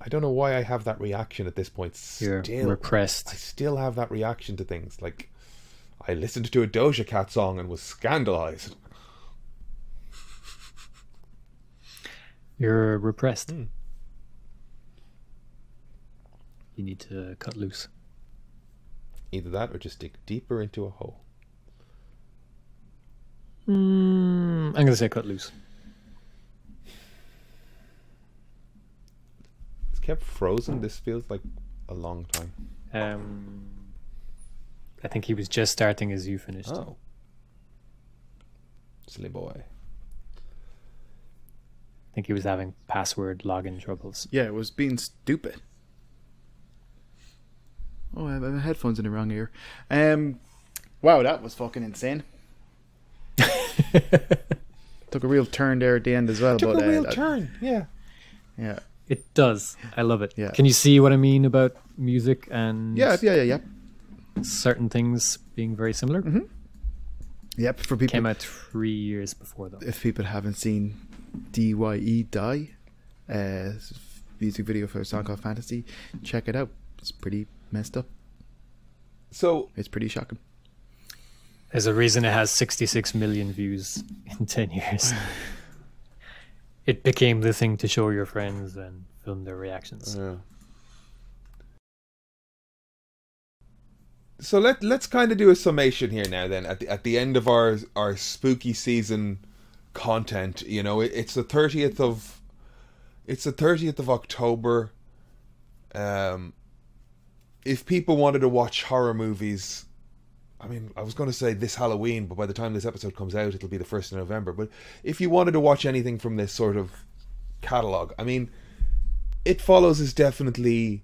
I don't know why I have that reaction at this point. You're repressed. I still have that reaction to things. Like, I listened to a Doja Cat song and was scandalized. You're repressed. You need to cut loose. Either that or just dig deeper into a hole. I'm going to say cut loose. It's kept frozen. This feels like a long time. I think he was just starting as you finished. Oh. Silly boy. I think he was having password login troubles. Yeah, it was being stupid. Oh, I have my headphones in the wrong ear. Wow, that was fucking insane. Took a real turn there at the end as well. Took a real turn, yeah. Yeah. It does. I love it. Yeah. Can you see what I mean about music and Yeah. certain things being very similar? Mm-hmm. Yep, for people. Came out 3 years before though. If people haven't seen Die, music video for a song called Fantasy, check it out. It's pretty messed up. So It's pretty shocking. There's a reason it has 66 million views in 10 years. It became the thing to show your friends and film their reactions. So let's kind of do a summation here now. Then at the end of our spooky season content, it's the 30th of October. If people wanted to watch horror movies, I mean, I was going to say this Halloween, but by the time this episode comes out, it'll be the 1st of November. But if you wanted to watch anything from this sort of catalogue, I mean, It Follows is definitely,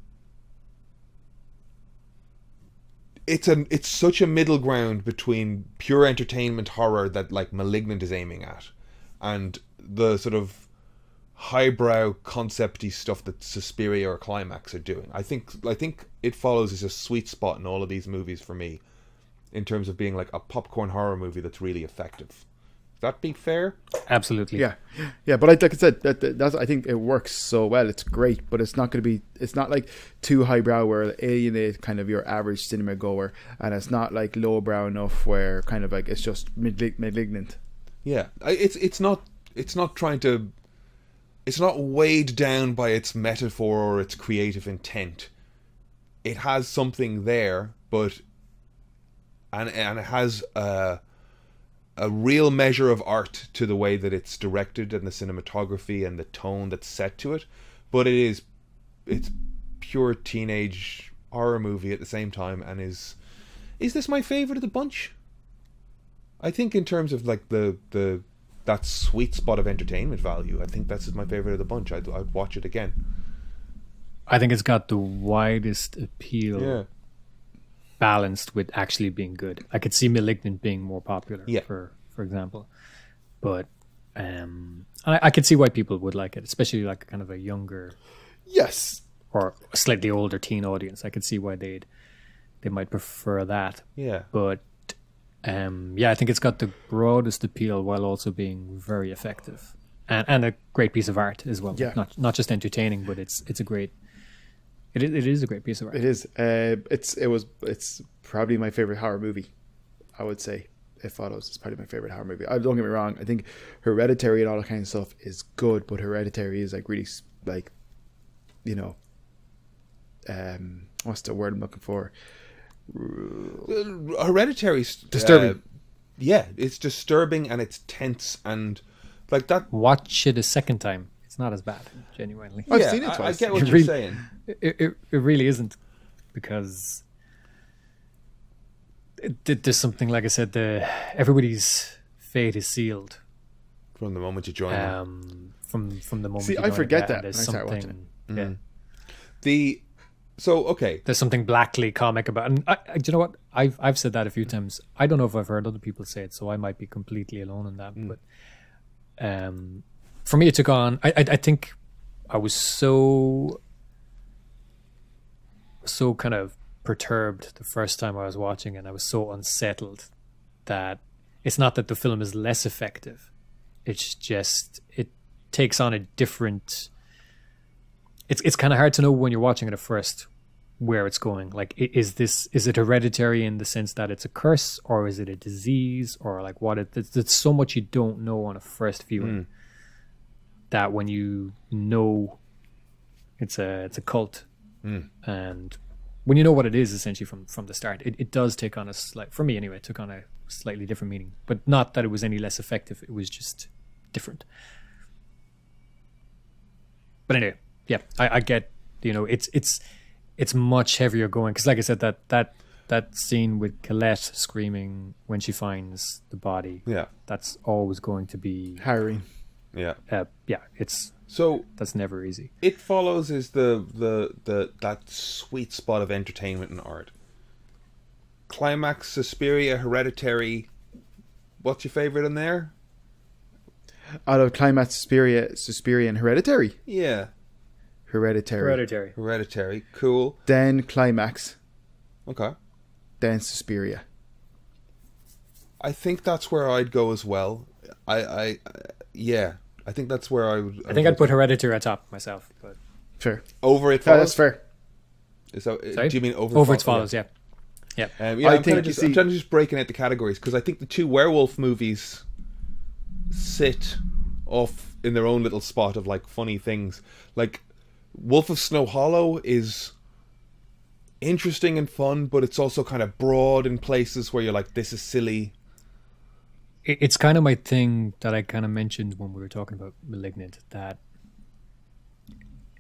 it's such a middle ground between pure entertainment horror that like Malignant is aiming at, and the sort of highbrow concepty stuff that Suspiria or Climax are doing. I think It Follows is a sweet spot in all of these movies for me, in terms of being like a popcorn horror movie that's really effective. That be fair? Absolutely. Yeah, yeah. But like I said, that's I think it works so well. It's great, but it's not going to be. It's not like too highbrow where it'll alienate kind of your average cinema goer, and it's not like lowbrow enough where kind of like it's just malignant. Yeah, it's not trying to. It's not weighed down by its metaphor or its creative intent. It has something there, but and it has a real measure of art to the way that it's directed and the cinematography and the tone that's set to it, but it's pure teenage horror movie at the same time. And is this my favorite of the bunch? I think in terms of like the that sweet spot of entertainment value, I think that's my favorite of the bunch. I'd watch it again. I think it's got the widest appeal. Yeah. Balanced with actually being good. I could see Malignant being more popular, Yeah. for example, but I could see why people would like it, especially like kind of a younger Yes. or a slightly older teen audience. I could see why they might prefer that. Yeah. But I think it's got the broadest appeal while also being very effective and a great piece of art as well. Yeah. Not just entertaining, but it's a great. It is a great piece of art. It is. It's probably my favorite horror movie. I would say It Follows is probably my favorite horror movie. Don't get me wrong. I think Hereditary and all that kind of stuff is good, but Hereditary is like really like, you know, what's the word I'm looking for? Hereditary's Disturbing. Yeah, it's disturbing and it's tense and like that. Watch it a second time. It's not as bad, genuinely. I've Yeah, seen it twice. I get what It you're really- saying. It really isn't, because there's something, like I said, everybody's fate is sealed From the moment you join them. from the moment. See, you I join forget it, that and there's when I start something. watching Yeah, Okay. there's something blackly comic about. And do you know what? I've said that a few times. I don't know if I've heard other people say it, so I might be completely alone in that. But for me, it took on. I think I was so kind of perturbed the first time I was watching, and I was so unsettled that it's not that the film is less effective. It's just it takes on a different. It's kind of hard to know when you're watching it at first where it's going. Like, is it hereditary in the sense that it's a curse, or is it a disease, or like what? It's so much you don't know on a first viewing that when you know it's a cult, and when you know what it is essentially from the start, it does take on for me anyway, it took on a slightly different meaning. But not that it was any less effective; it was just different. But anyway, yeah, I get, it's much heavier going, because like I said, that scene with Colette screaming when she finds the body, Yeah. that's always going to be Harry. Yeah. So that's never easy. It Follows is that sweet spot of entertainment and art. Climax, Suspiria, Hereditary. What's your favorite in there? Out of Climax, Suspiria, and Hereditary. Yeah. Hereditary. Cool. Then Climax. Okay. Then Suspiria. I think that's where I'd go as well. I think that's where I would. I think I'd put Hereditary at top myself, but Fair. Over It Yeah, Follows. that's fair. So, sorry? do you mean Over It Follows? Yeah. Yeah, I I'm think trying to just breaking out the categories, because I think the two werewolf movies sit off in their own little spot of like funny things. Like Wolf of Snow Hollow is interesting and fun, but it's also kind of broad in places where you're like, this is silly. It's kind of my thing that I kind of mentioned when we were talking about Malignant, that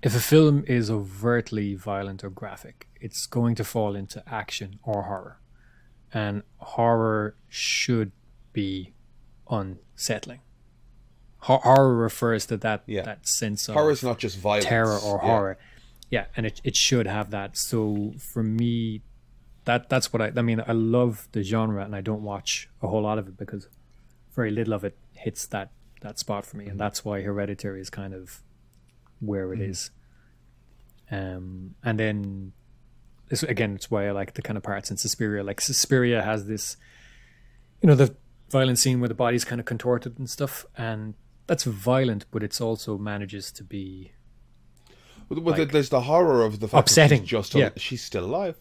if a film is overtly violent or graphic, it's going to fall into action or horror. And horror should be unsettling. Horror refers to that Yeah. that sense of Horror is not just violence. terror or Yeah. horror. Yeah, and it should have that. So for me, that's what I mean. I love the genre, and I don't watch a whole lot of it because very little of it hits that spot for me, and that's why Hereditary is kind of where it is. And then this again, it's why I like the kind of parts in Suspiria. Like Suspiria has this, the violent scene where the body's kind of contorted and stuff, and that's violent, but it's also manages to be Well, there's the horror of the fact upsetting. that she's still alive.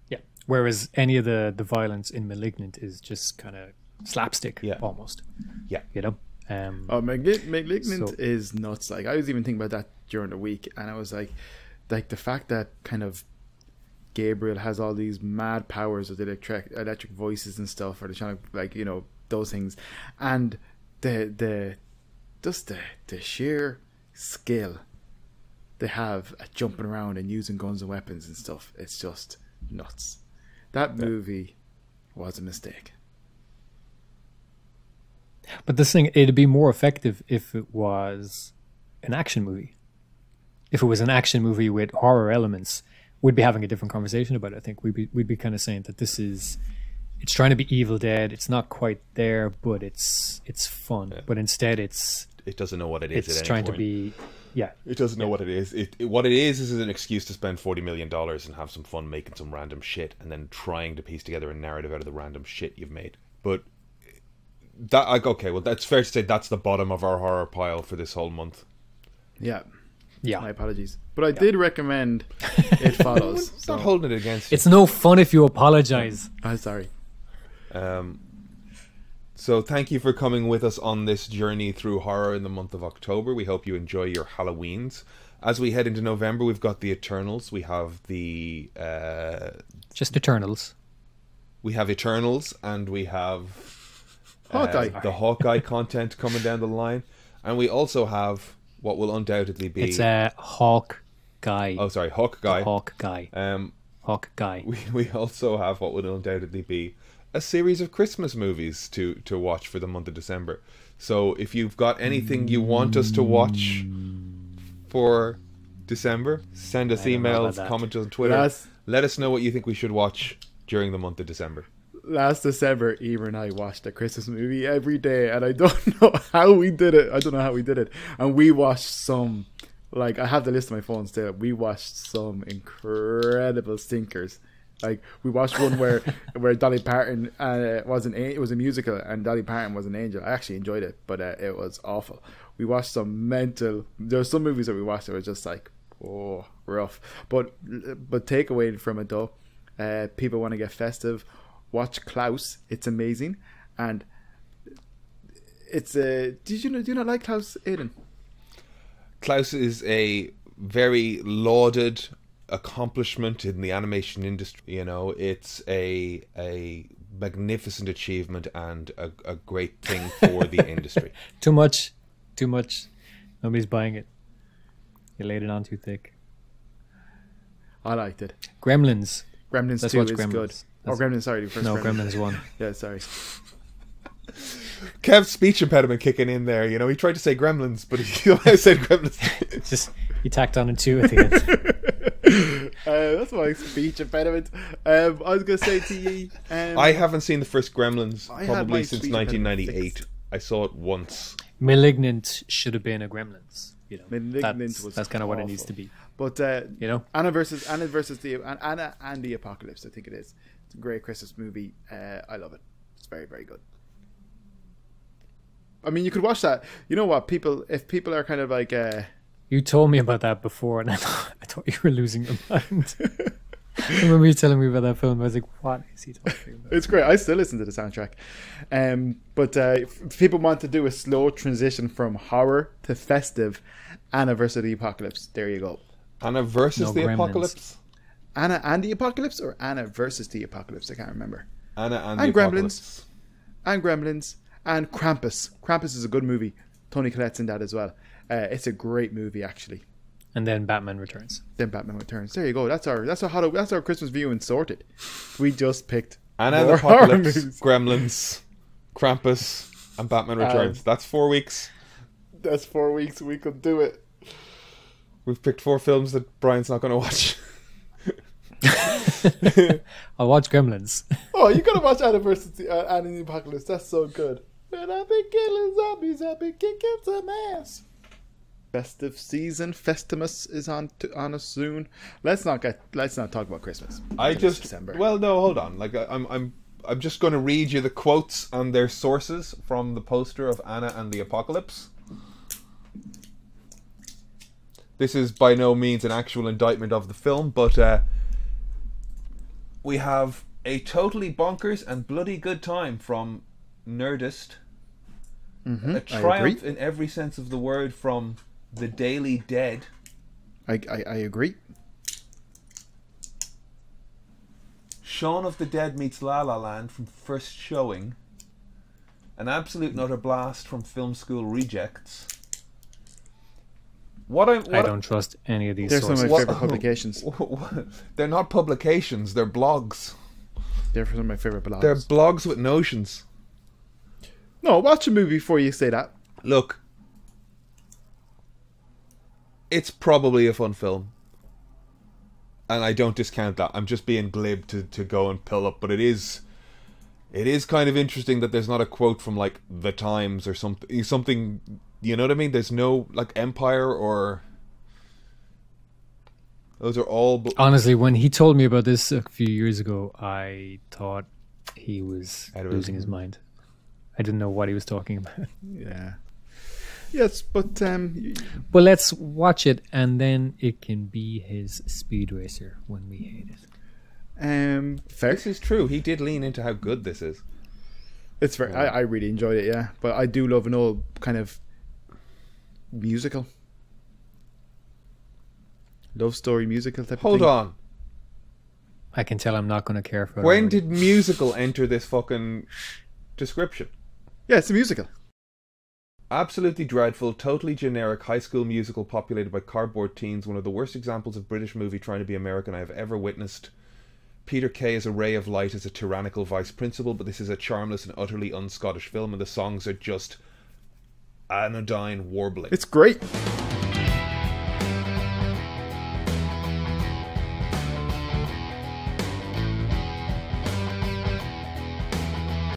Yeah. Whereas any of the violence in Malignant is just kind of slapstick, Yeah. almost. Yeah. Malignant So- is nuts. Like I was even thinking about that during the week, and I was like the fact that kind of Gabriel has all these mad powers with electric voices and stuff, or they're trying to those things, and the sheer skill they have at jumping around and using guns and weapons and stuff. It's just nuts. That movie was a mistake. But this thing, it'd be more effective if it was an action movie. If it was an action movie with horror elements, we'd be having a different conversation about it. I think we'd be kind of saying that it's trying to be Evil Dead. It's not quite there, but it's fun. Yeah. But instead, it doesn't know what it is. it's at any trying to point. be, yeah. It doesn't know what it is. What it is an excuse to spend $40 million and have some fun making some random shit, and then trying to piece together a narrative out of the random shit you've made. But that's fair to say that's the bottom of our horror pile for this whole month. Yeah. Yeah. My apologies. But I did recommend It Follows. It's not holding it against you. It's no fun if you apologize. I'm sorry. So thank you for coming with us on this journey through horror in the month of October. We hope you enjoy your Halloweens. As we head into November, we've got the Eternals. We have the Just Eternals. we have Eternals, and we have Hawkeye. the Hawkeye content coming down the line, and we also have what will undoubtedly be It's a Hawk Guy. Hawkeye. Hawk Guy. Hawk Guy. We also have what would undoubtedly be a series of Christmas movies to watch for the month of December. So if you've got anything you want us to watch for December, send us I don't know about emails, that. comment on Twitter. Last- Let us know what you think we should watch during the month of December. Last December, Eva and I watched a Christmas movie every day, and I don't know how we did it. And we watched some, like, I have the list on my phone still. We watched some incredible stinkers. Like, we watched one where Dolly Parton it was a musical, and Dolly Parton was an angel. I actually enjoyed it, but it was awful. We watched there were some movies that we watched that were just like, oh, rough. But take away from it though, people want to get festive. Watch Klaus. It's amazing, and it's do you not like Klaus, Aidan? Klaus is a very lauded accomplishment in the animation industry. It's a magnificent achievement and a great thing for the industry. Too much. Nobody's buying it. You laid it on too thick. I liked it. Gremlins. Gremlins Let's 2 watch is Gremlins. good. Gremlins, sorry. The first No, Gremlins 1. Yeah, sorry. Kev's speech impediment kicking in there. He tried to say Gremlins, but he said Gremlins. Just, you tacked on a 2 at the end. That's my speech impediment. I was going to say to you... I haven't seen the first Gremlins I had my probably since speech impediment 1998. fixed. I saw it once. Malignant should have been a Gremlins. Malignant was that's kind of what it awful. needs to be. But Anna and the Apocalypse, I think it is. It's a great Christmas movie. I love it. It's very, very good. I mean, you could watch that. You know what? If people are kind of like... You told me about that before, and I thought you were losing your mind. I remember you telling me about that film. I was like, what is he talking about? It's great. I still listen to the soundtrack. But if people want to do a slow transition from horror to festive, Anna versus the Apocalypse. There you go. Anna versus No the Gremlins. Apocalypse? Anna and the Apocalypse, or Anna versus the Apocalypse? I can't remember. Anna and the And Gremlins. Apocalypse. And Gremlins and Krampus. Krampus is a good movie. Tony Collette's in that as well. It's a great movie, actually. And then Batman Returns. Then Batman Returns. There you go. That's our Christmas viewing sorted. We just picked Anna and the more horror Apocalypse, movies. Gremlins, Krampus, and Batman Returns. That's 4 weeks. That's 4 weeks. We could do it. We've picked 4 films that Brian's not going to watch. I'll watch Gremlins. Oh, you gotta watch Anna versus Anna and the Apocalypse. That's so good. And I've been killing zombies. I've been kicking some ass. Festive season, Festimus is on us soon. Let's not talk about Christmas. It's December. Well, no, hold on. Like I'm just going to read you the quotes and their sources from the poster of Anna and the Apocalypse. This is by no means an actual indictment of the film, but we have a totally bonkers and bloody good time from Nerdist. A triumph in every sense of the word from The Daily Dead. I agree. Shaun of the Dead meets La La Land from First Showing. An absolute and utter blast from Film School Rejects. I don't trust any of these They're sources. some of my favorite publications. They're not publications, they're blogs. They're some of my favorite blogs. They're blogs with notions. No, watch a movie before you say that. Look, it's probably a fun film. And I don't discount that. I'm just being glib to go and pull up, but it is kind of interesting that there's not a quote from like The Times or something, you know what I mean? There's no like Empire or those are all Honestly, when he told me about this a few years ago, I thought he was losing his mind. I didn't know what he was talking about. Yeah. Yes, but Well, let's watch it, and then it can be his Speed Racer when we hate it. fair. This is true. He did lean into how good this is. It's fair. I really enjoyed it, yeah. But I do love an old kind of musical. Love story musical type of thing. Hold on. I can tell I'm not going to care for it. When already. did musical enter this fucking description? Yeah, it's a musical. Absolutely dreadful, totally generic high school musical populated by cardboard teens, one of the worst examples of British movie trying to be American I have ever witnessed. Peter Kay is a ray of light as a tyrannical vice principal, but this is a charmless and utterly un-Scottish film, and the songs are just anodyne warbling. It's great.